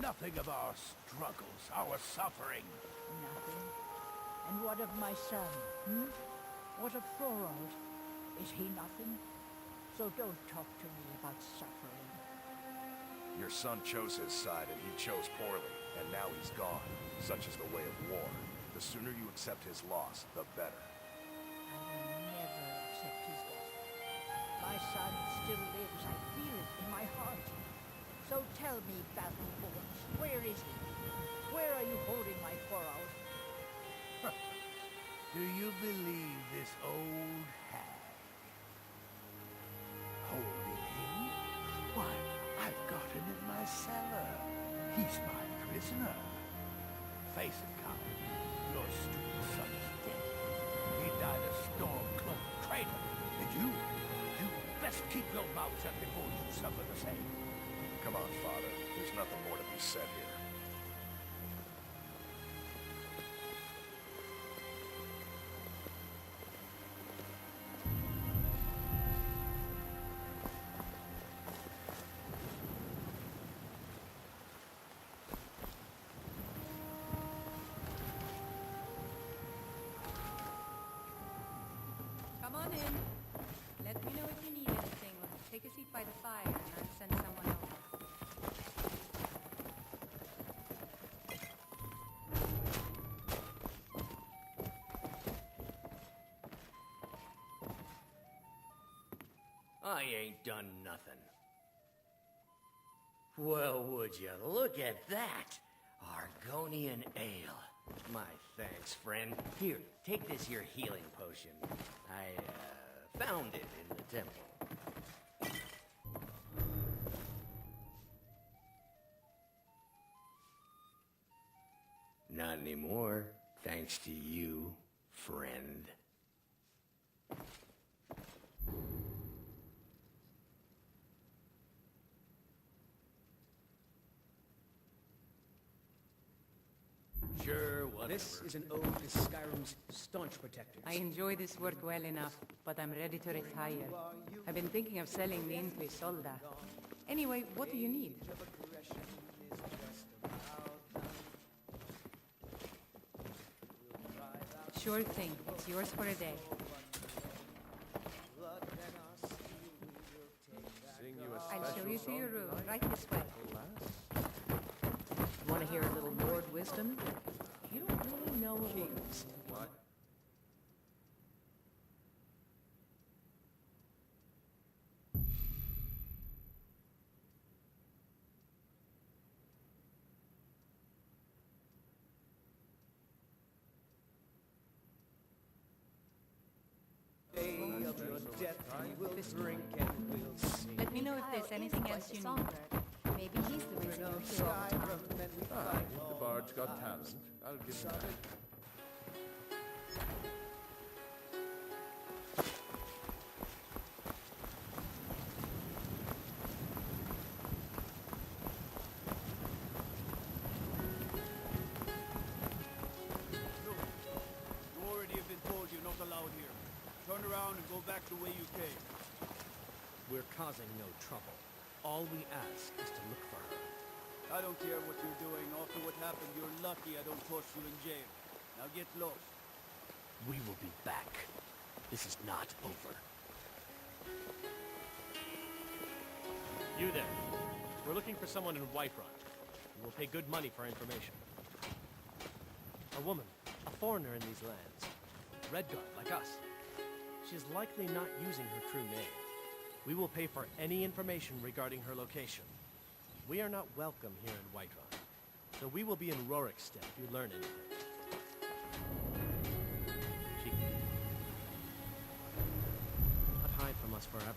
Nothing of our struggles, our suffering. Nothing. And what of my son? What of Thorold? Is he nothing? So don't talk to me about suffering. Your son chose his side and he chose poorly, and now he's gone. Such is the way of war. The sooner you accept his loss, the better. I will never accept his death. My son still lives. I feel it in my heart. So tell me, Battleborns, where is he? Where are you holding my Thorold? Do you believe this old hag? Holding him? Why, I've got him in my cellar. He's my prisoner. Face it, coward. Your stupid son is dead. He died a storm-cloaked traitor. And you best keep your mouth shut before you suffer the same. Come on, Father. There's nothing more to be said here. Come on in. Let me know if you need anything. Take a seat by the fire and I'll send someone over. I ain't done nothing. Well, would you look at that? Argonian ale. My thanks, friend. Here, take this here healing potion. I, found it in the temple. Not anymore, thanks to you, friend. Sure, whatever. This is an ode to Skyrim's staunch protectors. I enjoy this work well enough, but I'm ready to retire. I've been thinking of selling the Inqui Solda. Anyway, what do you need? Sure thing. It's yours for a day. Sing you a I'll show you to your room, right this way. Want to hear a little word wisdom? You don't really know a woman. What? Let me know if there's anything else you need. Maybe he's the reason you're here all the time. The bard's got talent. I'll give him that. You already have been told you're not allowed here. Turn around and go back the way you came. We're causing no trouble. All we ask is to look for her. I don't care what you're doing. After what happened, you're lucky I don't toss you in jail. Now get lost. We will be back. This is not over. You there. We're looking for someone in Whiterun. We will pay good money for information. A woman. A foreigner in these lands. Redguard, like us. She is likely not using her true name. We will pay for any information regarding her location. We are not welcome here in Whiterun, so we will be in Rorikstead if you learn anything. She not hide from us forever.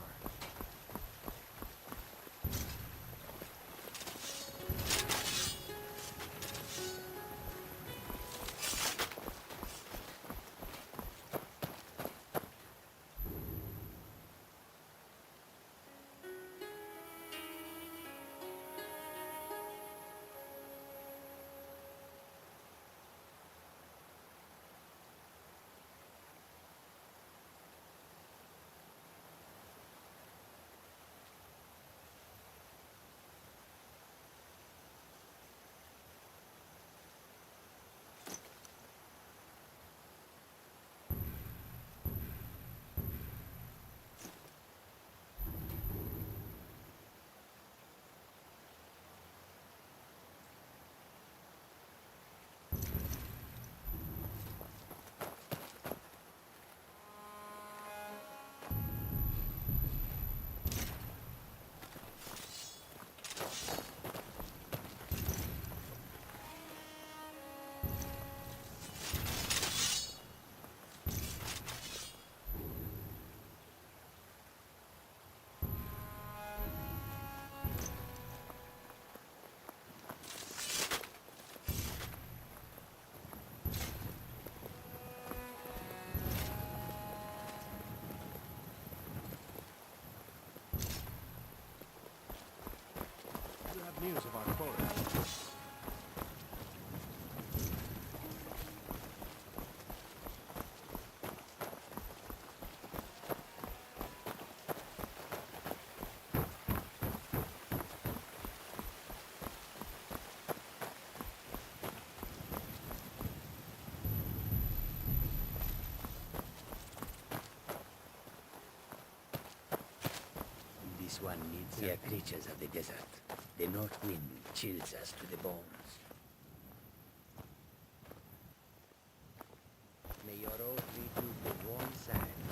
News of our forest. This one needs. We are creatures of the desert. The north wind chills us to the bones. May your road lead you to warm sands.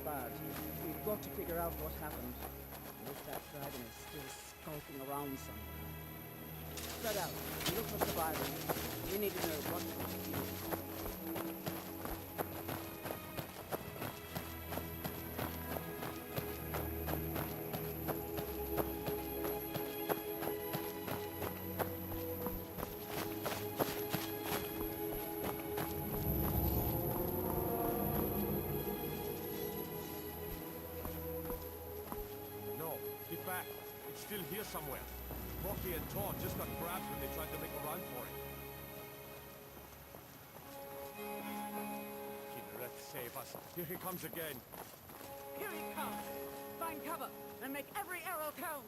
bad. We've got to figure out what happened. And if that dragon is still skulking around somewhere. Spread out. Look for survivors. We need to know what to do. Still here somewhere. Rocky and Torn just got grabbed when they tried to make a run for it. Kinneret, save us. Here he comes again. Here he comes! Find cover and make every arrow count!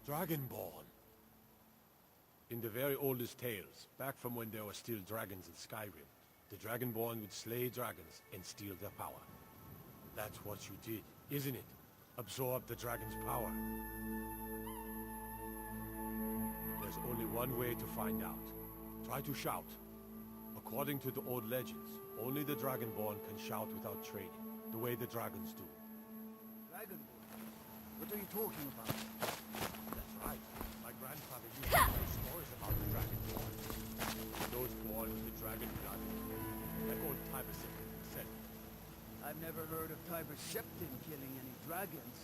Dragonborn. In the very oldest tales, back from when there were still dragons in Skyrim, the Dragonborn would slay dragons and steal their power. That's what you did, isn't it? Absorb the dragon's power. There's only one way to find out. Try to shout. According to the old legends, only the Dragonborn can shout without trading, the way the dragons do. Dragonborn? What are you talking about? Right. My grandfather used to tell stories about the Dragonborn. Those born with the dragon blood. Like old Tiber Septim said. I've never heard of Tiber Septim killing any dragons.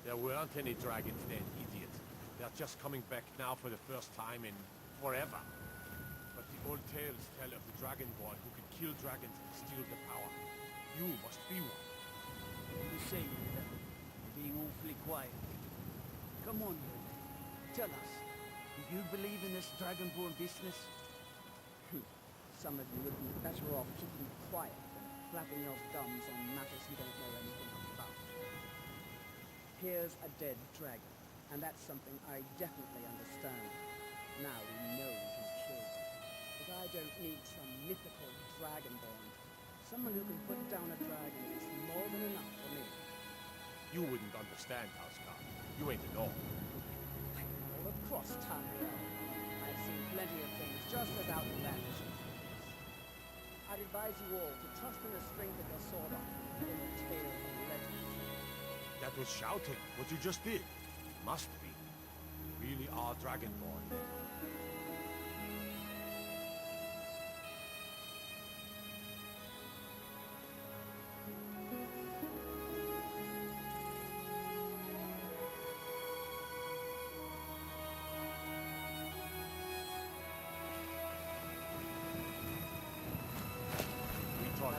There weren't any dragons then, idiot. They're just coming back now for the first time in forever. But the old tales tell of the Dragonborn who could kill dragons and steal their power. You must be one. What are you saying, then? Being awfully quiet. Come on, Lord. Tell us, do you believe in this Dragonborn business? Some of you would be better off keeping quiet than flapping your gums on matters you don't know anything about. Here's a dead dragon, and that's something I definitely understand. Now we know who killed it. But I don't need some mythical Dragonborn. Someone who can put down a dragon is more than enough for me. You wouldn't understand, Housecarl. You ain't an orc. Well, of across Tamriel. I've seen plenty of things just as outlandish as this. I'd advise you all to trust in the strength of your sword arm in a tale from legend. That was shouting, what you just did. Must be. Really are Dragonborn.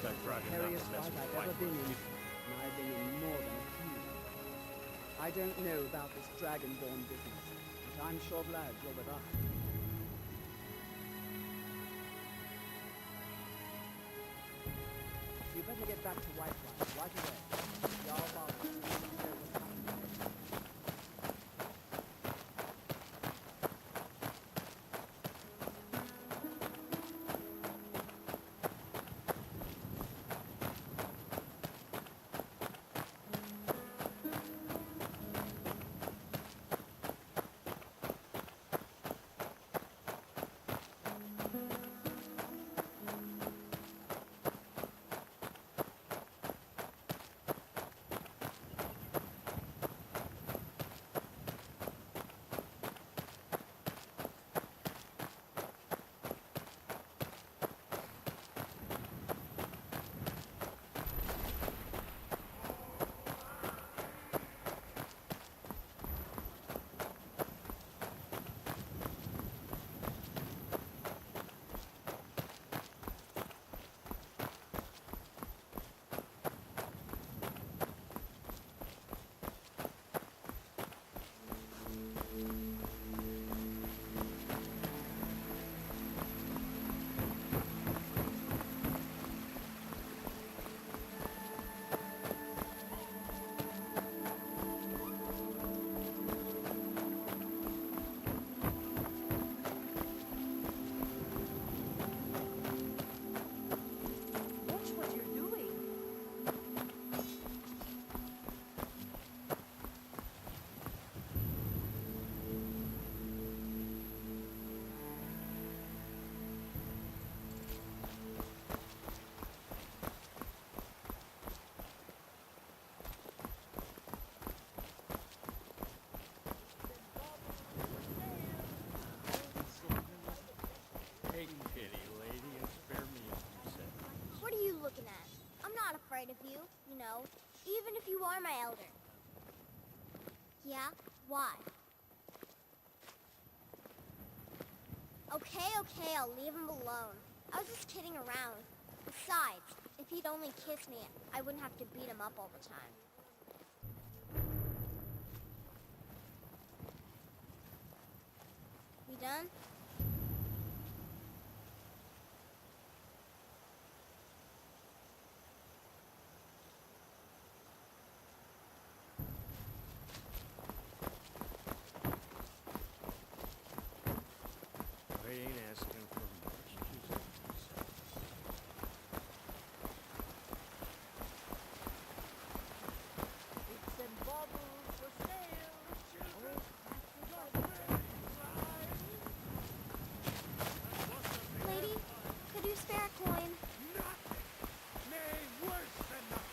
That's the hairiest fight I've ever been in, and I've been in more than a few. I don't know about this Dragonborn business, but I'm sure glad you're with us. You better get back to Whitefly right away. Jarl Baldur wants to know what's happening there. What are you looking at? I'm not afraid of you, you know, even if you are my elder. Yeah? Why? Okay, I'll leave him alone. I was just kidding around. Besides, if he'd only kiss me, I wouldn't have to beat him up all the time. We done? I ain't asking for much. It's them baubles for sale. Lady, could you spare a coin? Nay, worse than nothing.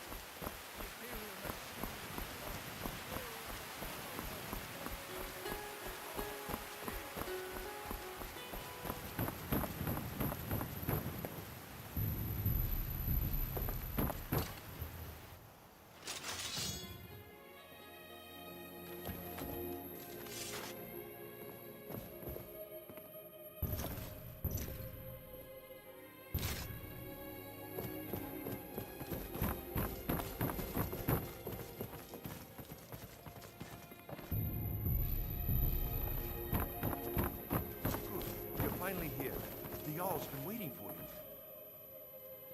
Finally here. The Jarl's been waiting for you.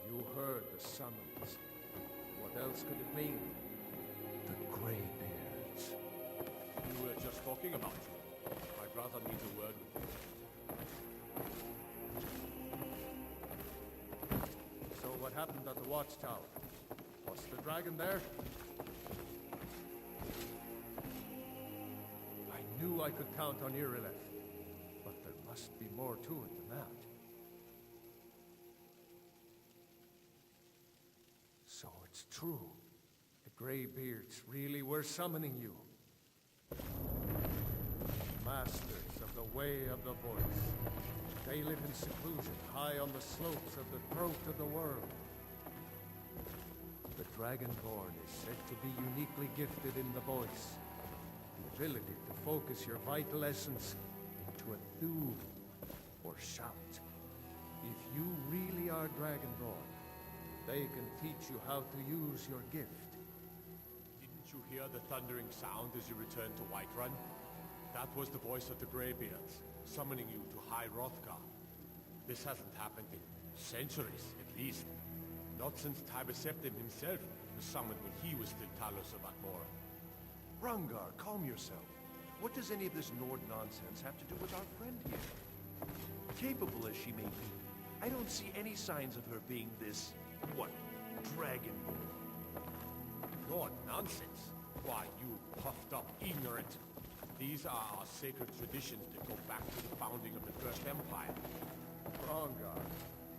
You heard the summons. What else could it mean? The Greybeards. We were just talking about you. I'd rather meet a word with you. So what happened at the watchtower? Was the dragon there? I knew I could count on Irileth. But there must be more to it than that. So it's true. The Greybeards really were summoning you. Masters of the Way of the Voice. They live in seclusion, high on the slopes of the throat of the world. The Dragonborn is said to be uniquely gifted in the voice. The ability to focus your vital essence into a thum, or shout. If you really are Dragonborn, they can teach you how to use your gift. Didn't you hear the thundering sound as you returned to Whiterun? That was the voice of the Greybeards, summoning you to High Hrothgar. This hasn't happened in centuries, at least. Not since Tiber Septim himself was summoned when he was still Talos of Atmora. Rungar, calm yourself. What does any of this Nord nonsense have to do with our friend here? Capable as she may be, I don't see any signs of her being this, what, dragon? Nord nonsense? Why, you puffed up ignorant. These are our sacred traditions that go back to the founding of the First Empire. Rongar,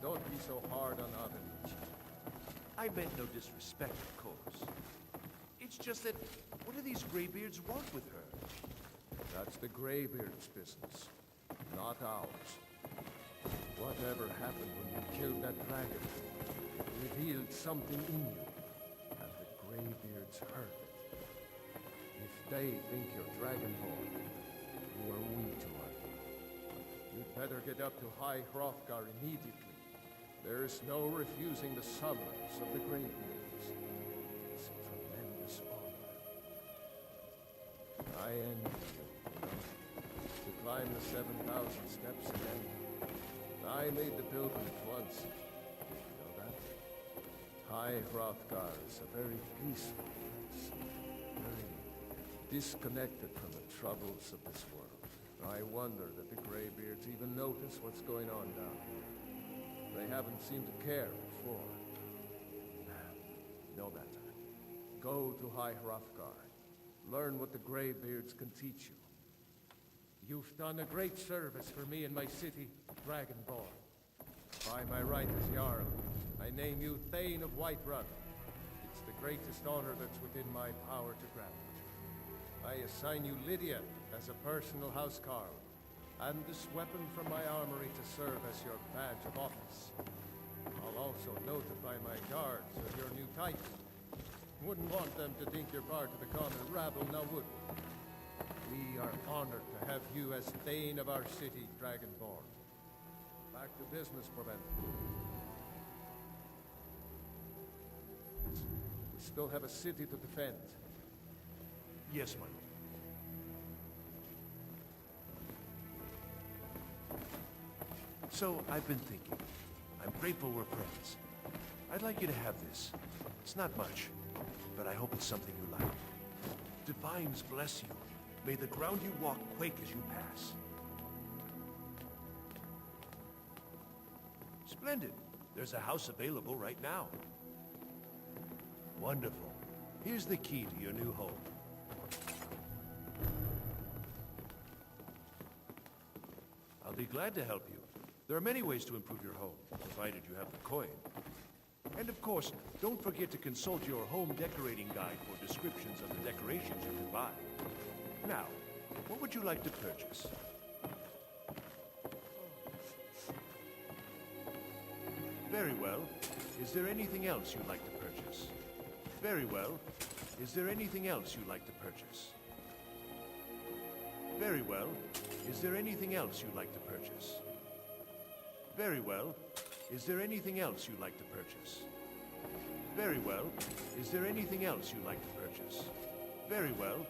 don't be so hard on Avenich. I meant no disrespect, of course. It's just that, what do these Greybeards want with her? That's the Greybeards' business, not ours. Whatever happened when you killed that dragon, it revealed something in you, and the Greybeards heard it. If they think you're Dragonborn, you are weak to her. You'd better get up to High Hrothgar immediately. There's no refusing the summons of the Greybeards. It's a tremendous honor. I envy you, to climb the 7,000 steps again. I made the pilgrimage once. You know that? High Hrothgar is a very peaceful place. Very disconnected from the troubles of this world. I wonder that the Greybeards even notice what's going on down here. They haven't seemed to care before. No matter. Go to High Hrothgar. Learn what the Greybeards can teach you. You've done a great service for me in my city, Dragonborn. By my right as Jarl, I name you Thane of Whiterun. It's the greatest honor that's within my power to grant. I assign you Lydia as a personal housecarl, and this weapon from my armory to serve as your badge of office. I'll also notify my guards of your new title. Wouldn't want them to think you're part of the common rabble, now would we? We are honored to have you as Thane of our city, Dragonborn. Back to business, Prevent. We still have a city to defend. Yes, my lord. So, I've been thinking. I'm grateful we're friends. I'd like you to have this. It's not much, but I hope it's something you like. Divines bless you. May the ground you walk quake as you pass. Splendid. There's a house available right now. Wonderful. Here's the key to your new home. I'll be glad to help you. There are many ways to improve your home, provided you have the coin. And of course, don't forget to consult your home decorating guide for descriptions of the decorations you can buy. Now, what would you like to purchase? Very well. Is there anything else you'd like to purchase? Very well. Is there anything else you'd like to purchase? Very well. Is there anything else you'd like to purchase? Very well. Is there anything else you'd like to purchase? Very well. Is there anything else you'd like to purchase? Very well.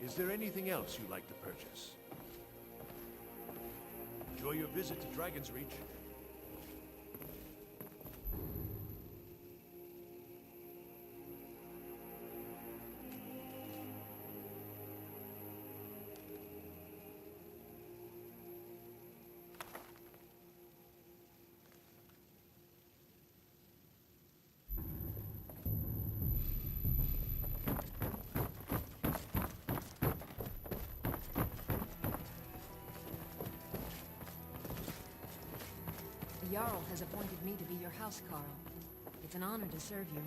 Is there anything else you'd like to purchase? Enjoy your visit to Dragon's Reach. Jarl has appointed me to be your housecarl. It's an honor to serve you.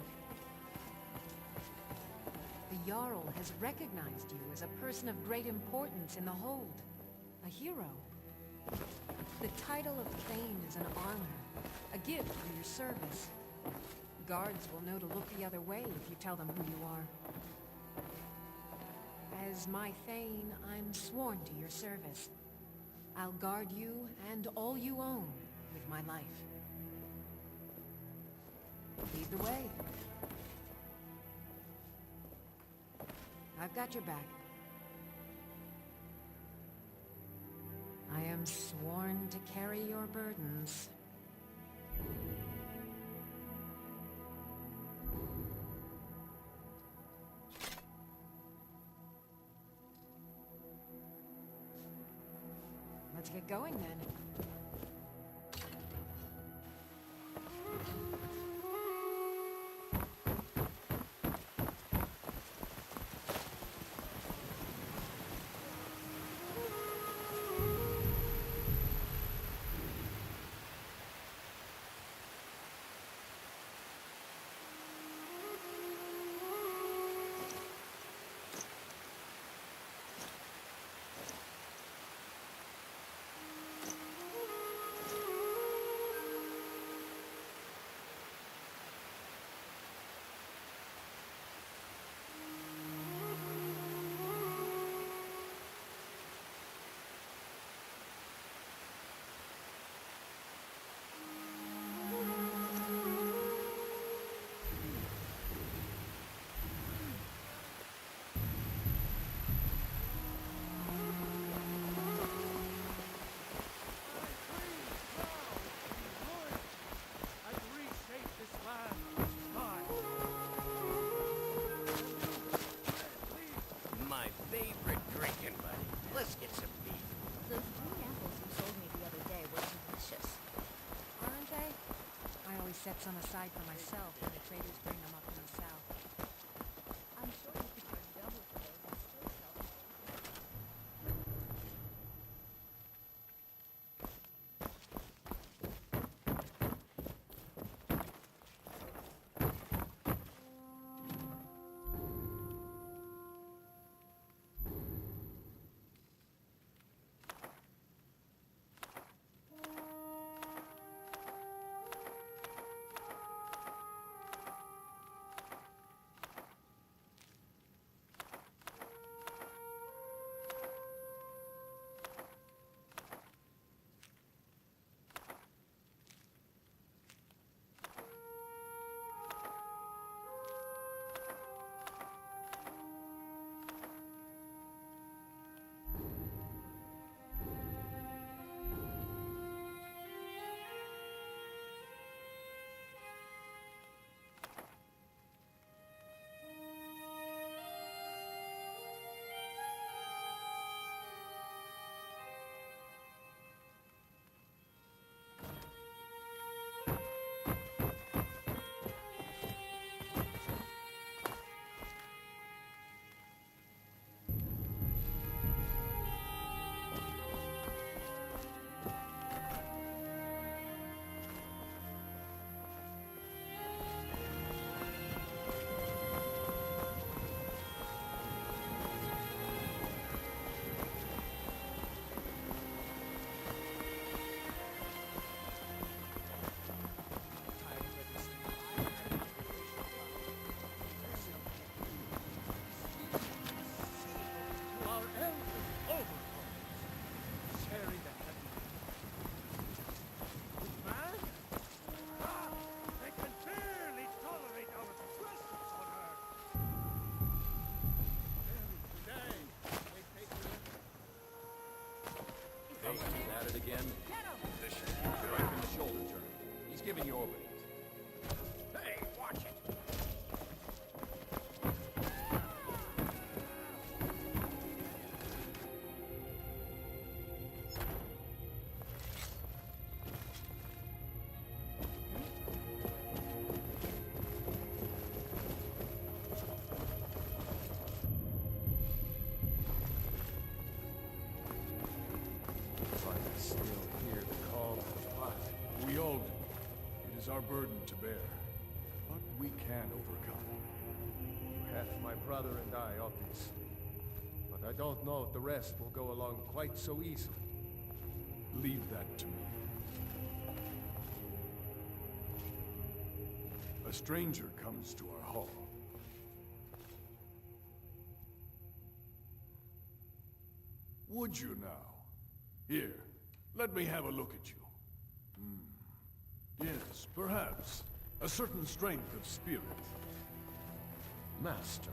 The Jarl has recognized you as a person of great importance in the Hold. A hero. The title of Thane is an honor, a gift for your service. Guards will know to look the other way if you tell them who you are. As my Thane, I'm sworn to your service. I'll guard you and all you own with my life. Lead the way. I've got your back. I am sworn to carry your burdens. Let's get going then. My favorite drinking buddy. Let's get some beef. Those green apples you sold me the other day were delicious. Aren't they? I always set some aside for myself when the traders bring them up from the south. I'm sure you could earn double for those and still sell them. At it again. Right from the shoulder turn. He's giving you openings. Hey, watch it! If I can still hear the call of the pot. We all is our burden to bear, but we can overcome. You have my brother and I, Otis. But I don't know if the rest will go along quite so easily. Leave that to me. A stranger comes to our hall. Would you now? Here, let me have a look at you. Yes, perhaps. A certain strength of spirit. Master,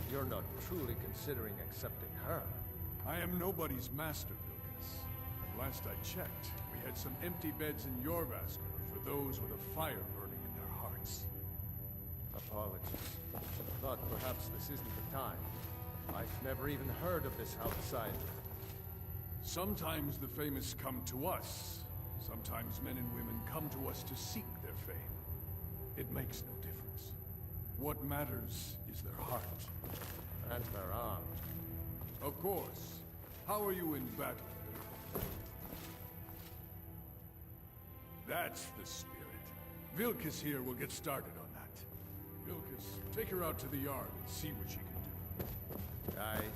you're not truly considering accepting her. I am nobody's master, Vilkas. Last I checked, we had some empty beds in Jorvaskr for those with a fire burning in their hearts. Apologies. Thought perhaps this isn't the time. I've never even heard of this outsider. Sometimes the famous come to us. Sometimes men and women come to us to seek their fame. It makes no difference. What matters is their heart. And their arm. Of course. How are you in battle? That's the spirit. Vilkas here will get started on that. Vilkas, take her out to the yard and see what she can do. Aye.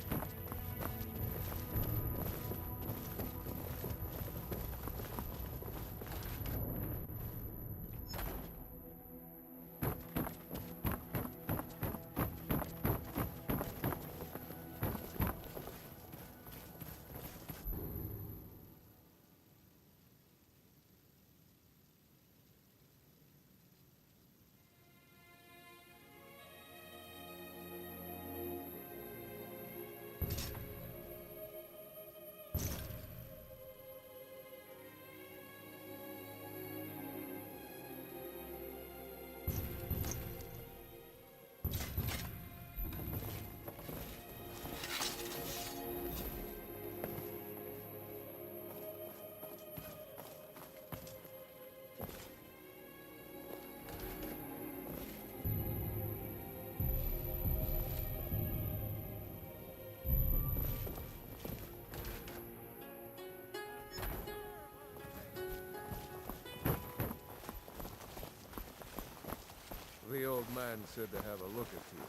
The old man said to have a look at you.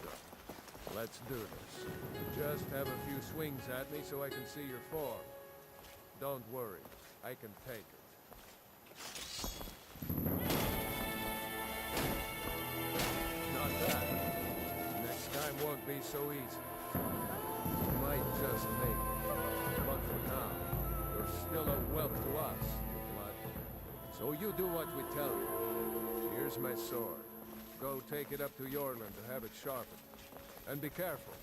So, let's do this. Just have a few swings at me so I can see your form. Don't worry, I can take it. Not bad. Next time won't be so easy. You might just make it. But for now, you're still a whelp to us, blood. So you do what we tell you. Here's my sword. Go take it up to Jorland to have it sharpened. And be careful.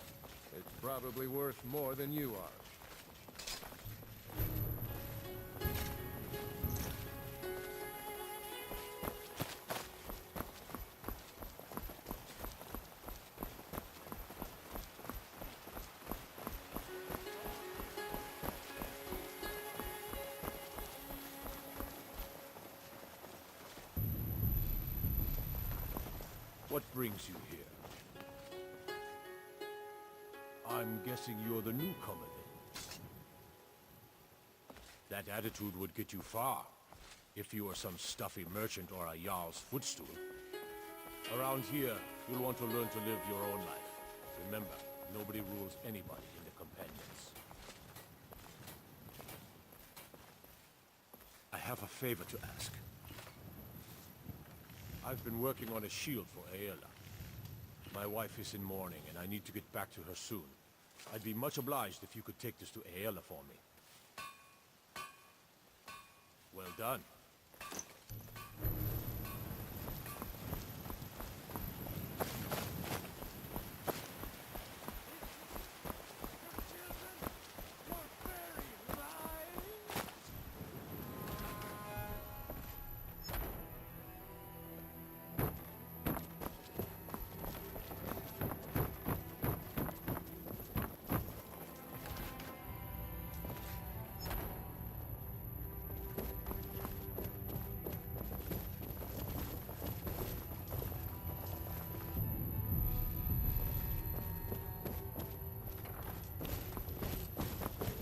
It's probably worth more than you are. What brings you here? I'm guessing you're the newcomer then. That attitude would get you far, if you were some stuffy merchant or a Jarl's footstool. Around here, you'll want to learn to live your own life. Remember, nobody rules anybody in the Companions. I have a favor to ask. I've been working on a shield for Aela. My wife is in mourning, and I need to get back to her soon. I'd be much obliged if you could take this to Aela for me. Well done.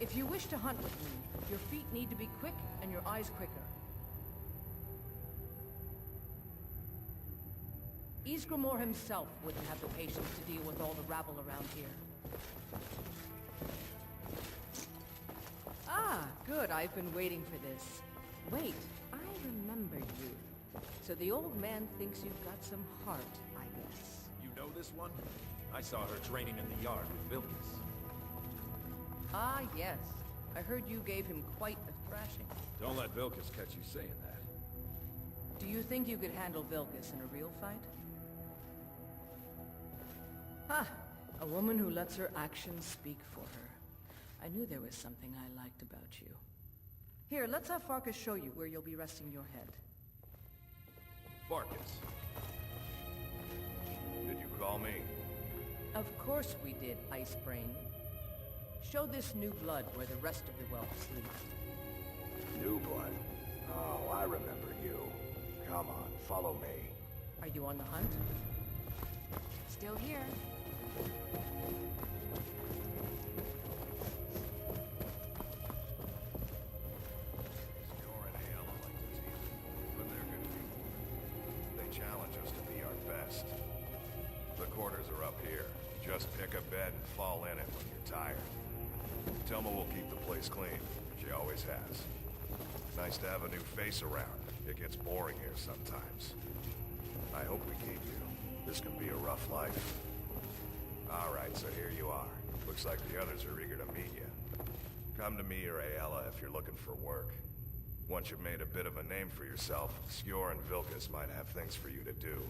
If you wish to hunt with me, your feet need to be quick and your eyes quicker. Ysgramor himself wouldn't have the patience to deal with all the rabble around here. Ah, good. I've been waiting for this. Wait, I remember you. So the old man thinks you've got some heart, I guess. You know this one? I saw her training in the yard with Vilkas. Ah, yes. I heard you gave him quite a thrashing. Don't let Vilkas catch you saying that. Do you think you could handle Vilkas in a real fight? Ah, a woman who lets her actions speak for her. I knew there was something I liked about you. Here, let's have Farkas show you where you'll be resting your head. Farkas. Did you call me? Of course we did, Ice Brain. Show this new blood where the rest of the Whelp sleep. New blood? Oh, I remember you. Come on, follow me. Are you on the hunt? Still here. Score and Ayala like this either, but they're good people. They challenge us to be our best. The quarters are up here. Just pick a bed and fall in it when you're tired. Telma will keep the place clean. She always has. Nice to have a new face around. It gets boring here sometimes. I hope we keep you. This can be a rough life. All right, so here you are. Looks like the others are eager to meet you. Come to me or Ayala if you're looking for work. Once you've made a bit of a name for yourself, Skjor and Vilkas might have things for you to do.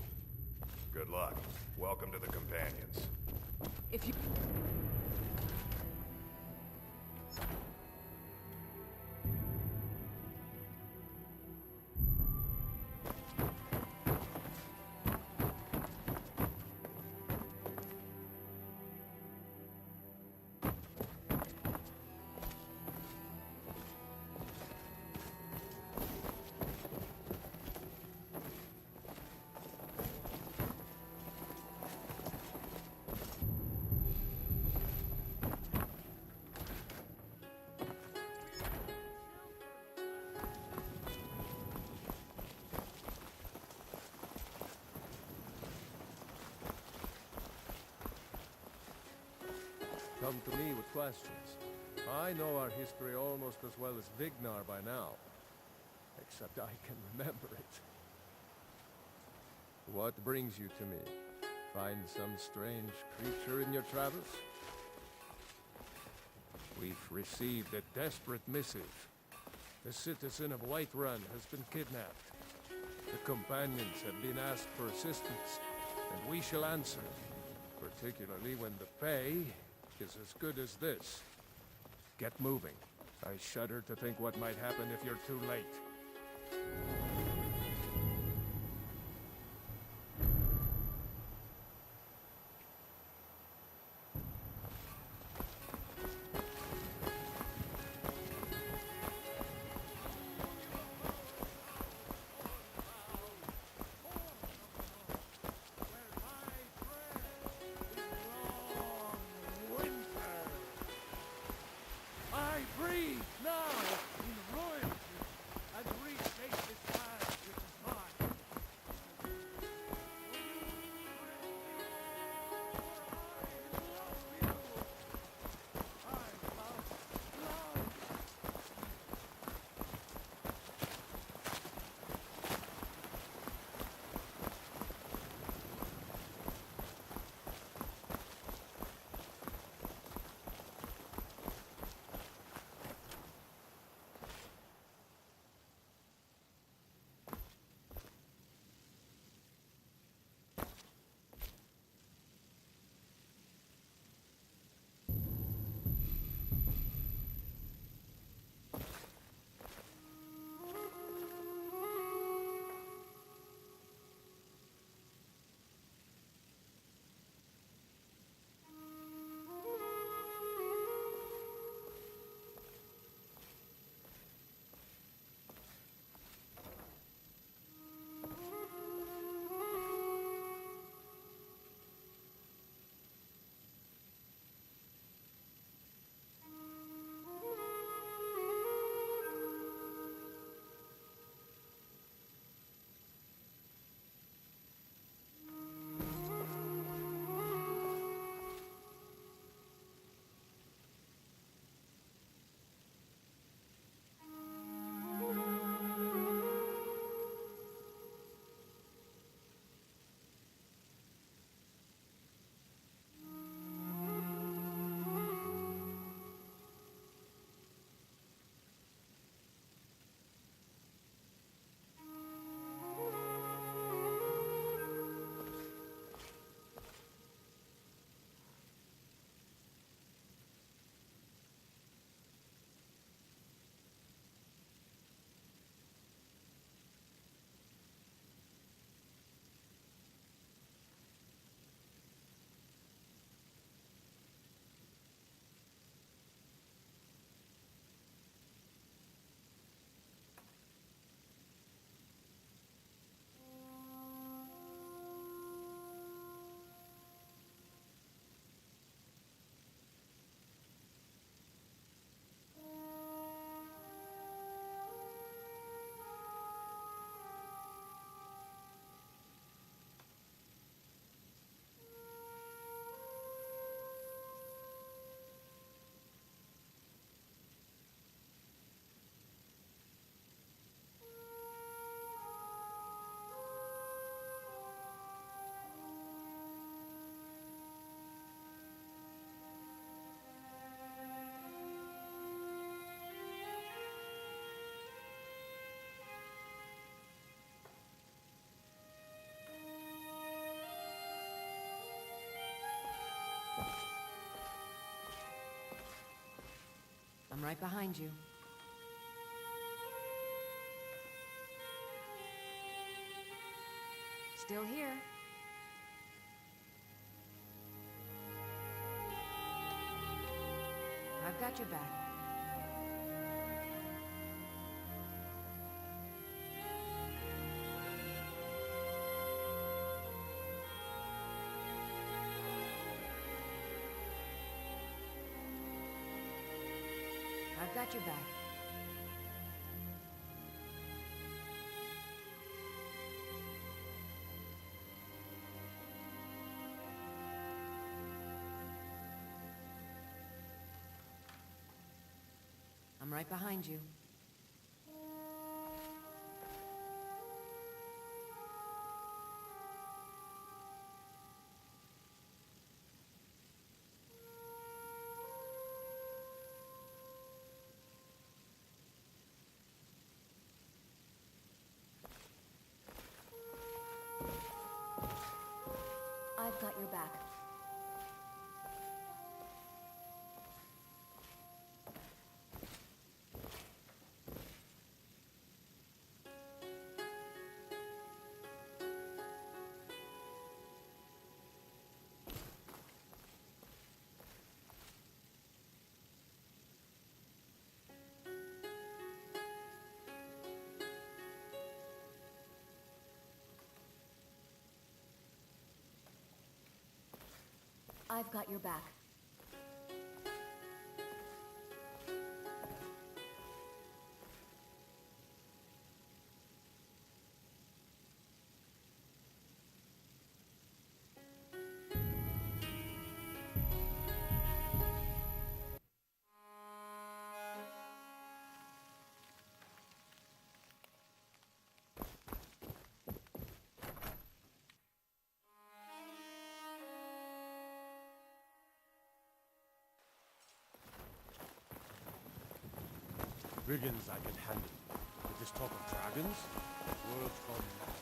Good luck. Welcome to the Companions. If you... Come to me with questions. I know our history almost as well as Vignar by now. Except I can remember it. What brings you to me? Find some strange creature in your travels? We've received a desperate missive. A citizen of Whiterun has been kidnapped. The companions have been asked for assistance, and we shall answer, particularly when the pay is as good as this. Get moving. I shudder to think what might happen if you're too late. I breathe now in royalty. I breathe safely. I'm right behind you. Still here. I've got your back. I've got your back. I'm right behind you. I've got your back. I've got your back. Brigands I can handle. But this talk of dragons? World's gone mad.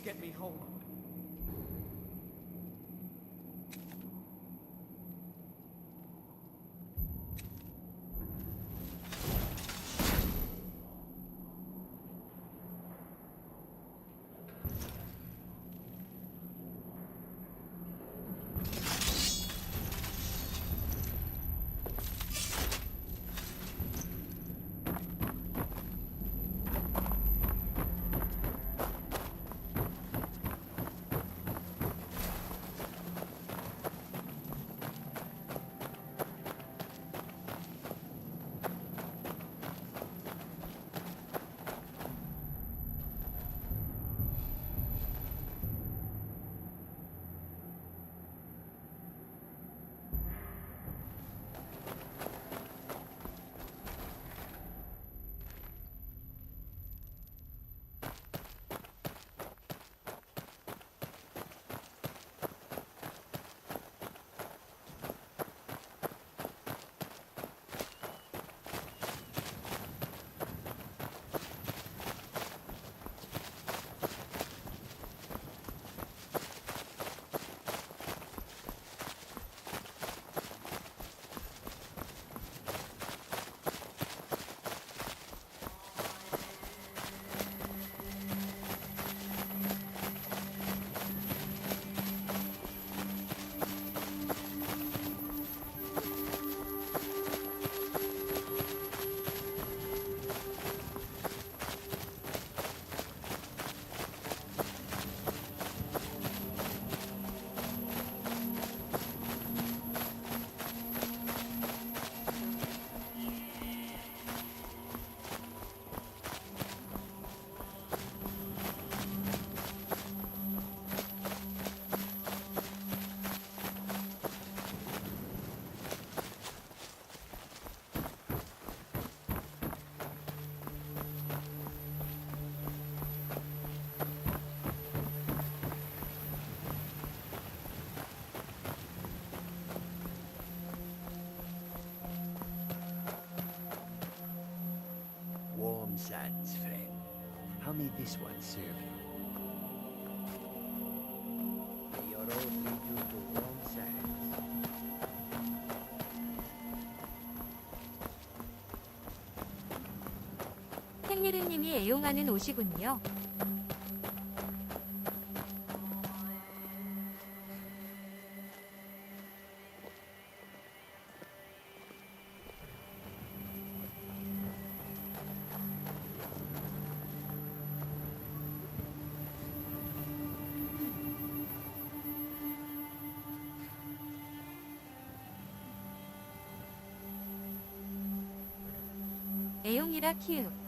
get me home. Warm sands, friend. How may this one serve you? May your road lead you to warm sands. 팽리르님이 애용하는 옷이군요. 애용이라 키읔.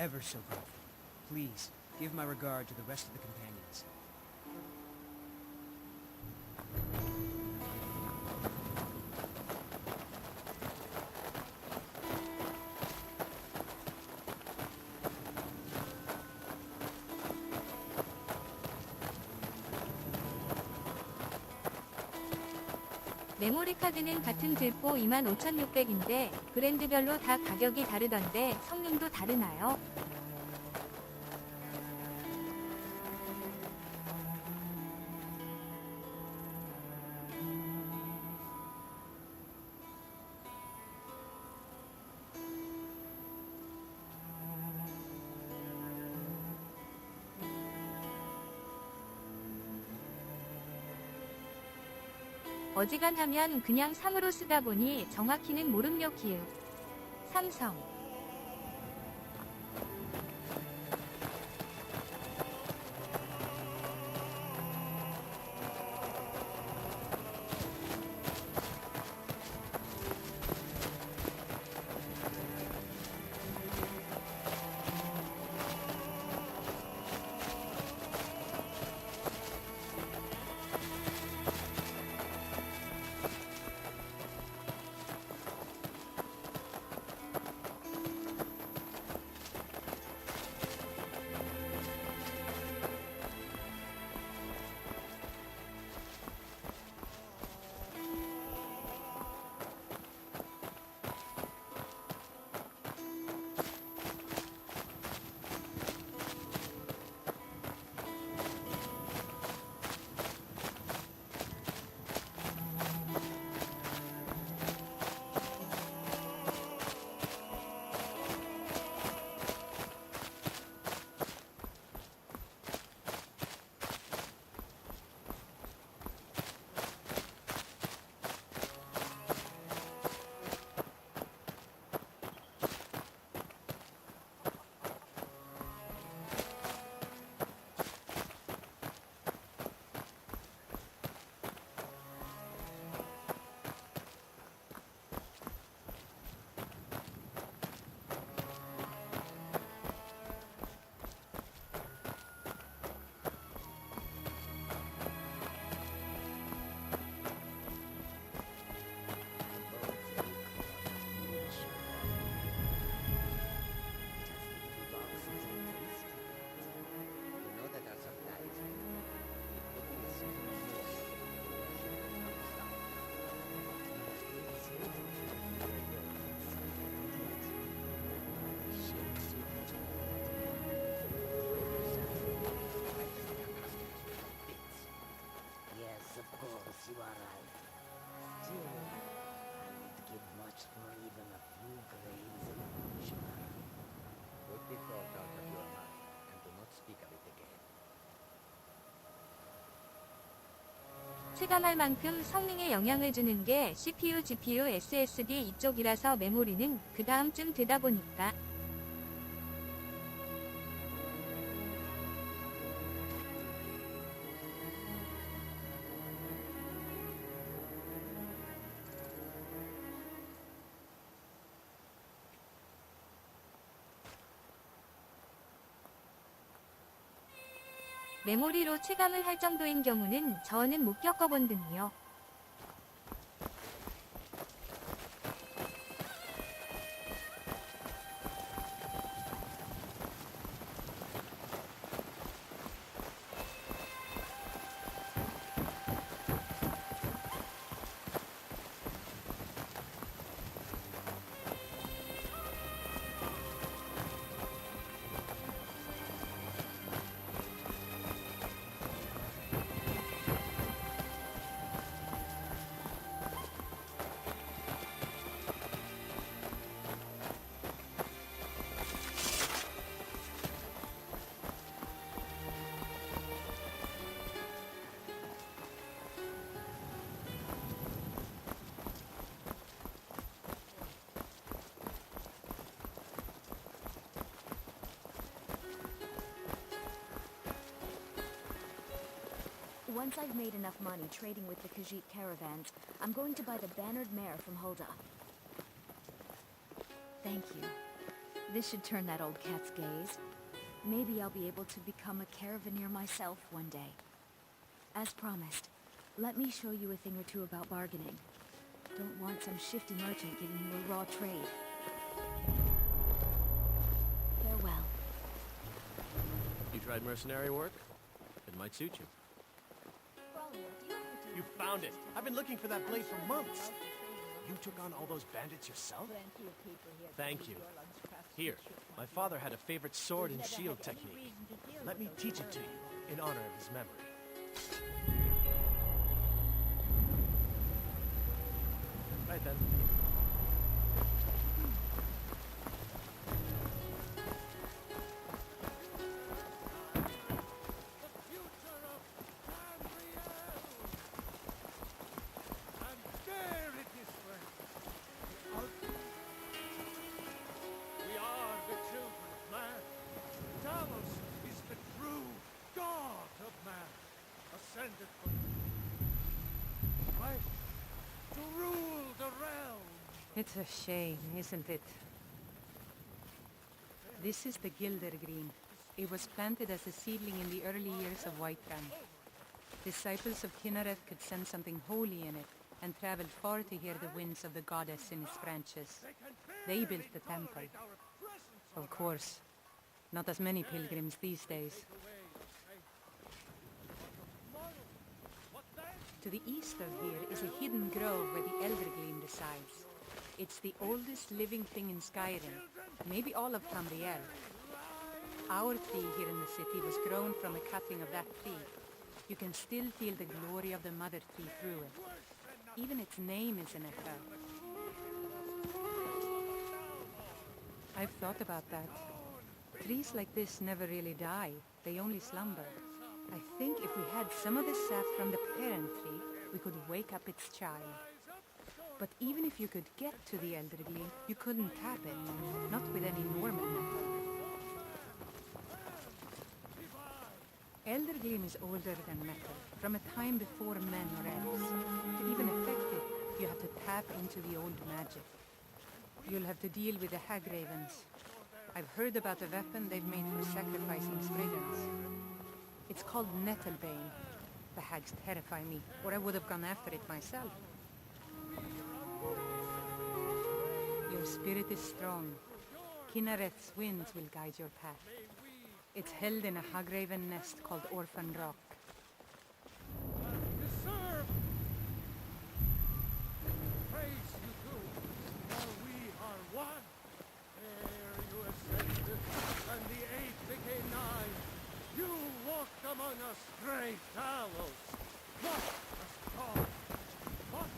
ever so grateful. Please, give my regard to the rest of the companions. 메모리 카드는 같은 들보 25,600인데 브랜드별로 다 가격이 다르던데 성능도 다르나요? 어지간하면 그냥 3으로 쓰다 보니 정확히는 모름요 기읍. 삼성. 체감할 만큼 성능에 영향을 주는 게 CPU, GPU, SSD 이쪽이라서 메모리는 그 다음쯤 되다 보니까 메모리로 체감을 할 정도인 경우는 저는 못 겪어본 듯요. Once I've made enough money trading with the Khajiit caravans, I'm going to buy the bannered mare from Hulda. Thank you. This should turn that old cat's gaze. Maybe I'll be able to become a caravaneer myself one day. As promised, let me show you a thing or two about bargaining. Don't want some shifty merchant giving you a raw trade. Farewell. You tried mercenary work? It might suit you. You found it! I've been looking for that blade for months! You took on all those bandits yourself? Thank you. Here, my father had a favorite sword and shield technique. Let me teach it to you, in honor of his memory. Right then. It's a shame, isn't it? This is the Gildergreen. It was planted as a seedling in the early years of Whiterun. Disciples of Kynareth could sense something holy in it and traveled far to hear the winds of the goddess in its branches. They built the temple. Of course, not as many pilgrims these days. To the east of here is a hidden grove where the Eldergleam resides. It's the oldest living thing in Skyrim, maybe all of Tamriel. Our tree here in the city was grown from a cutting of that tree. You can still feel the glory of the mother tree through it. Even its name is an echo. I've thought about that. Trees like this never really die, they only slumber. I think if we had some of the sap from the parent tree, we could wake up its child. But even if you could get to the Eldergleam, you couldn't tap it, not with any normal method. Eldergleam is older than metal, from a time before men or elves. To even affect it, you have to tap into the old magic. You'll have to deal with the hag ravens. I've heard about a weapon they've made for sacrificing brigands. It's called Nettlebane. The hags terrify me, or I would have gone after it myself. Your spirit is strong. Kynareth's winds will guide your path. It's held in a hagraven nest called Orphan Rock. Serve! Praise you do, for we are one. Ere you ascended, and the age became nigh, you walked among us great owls. What a storm! What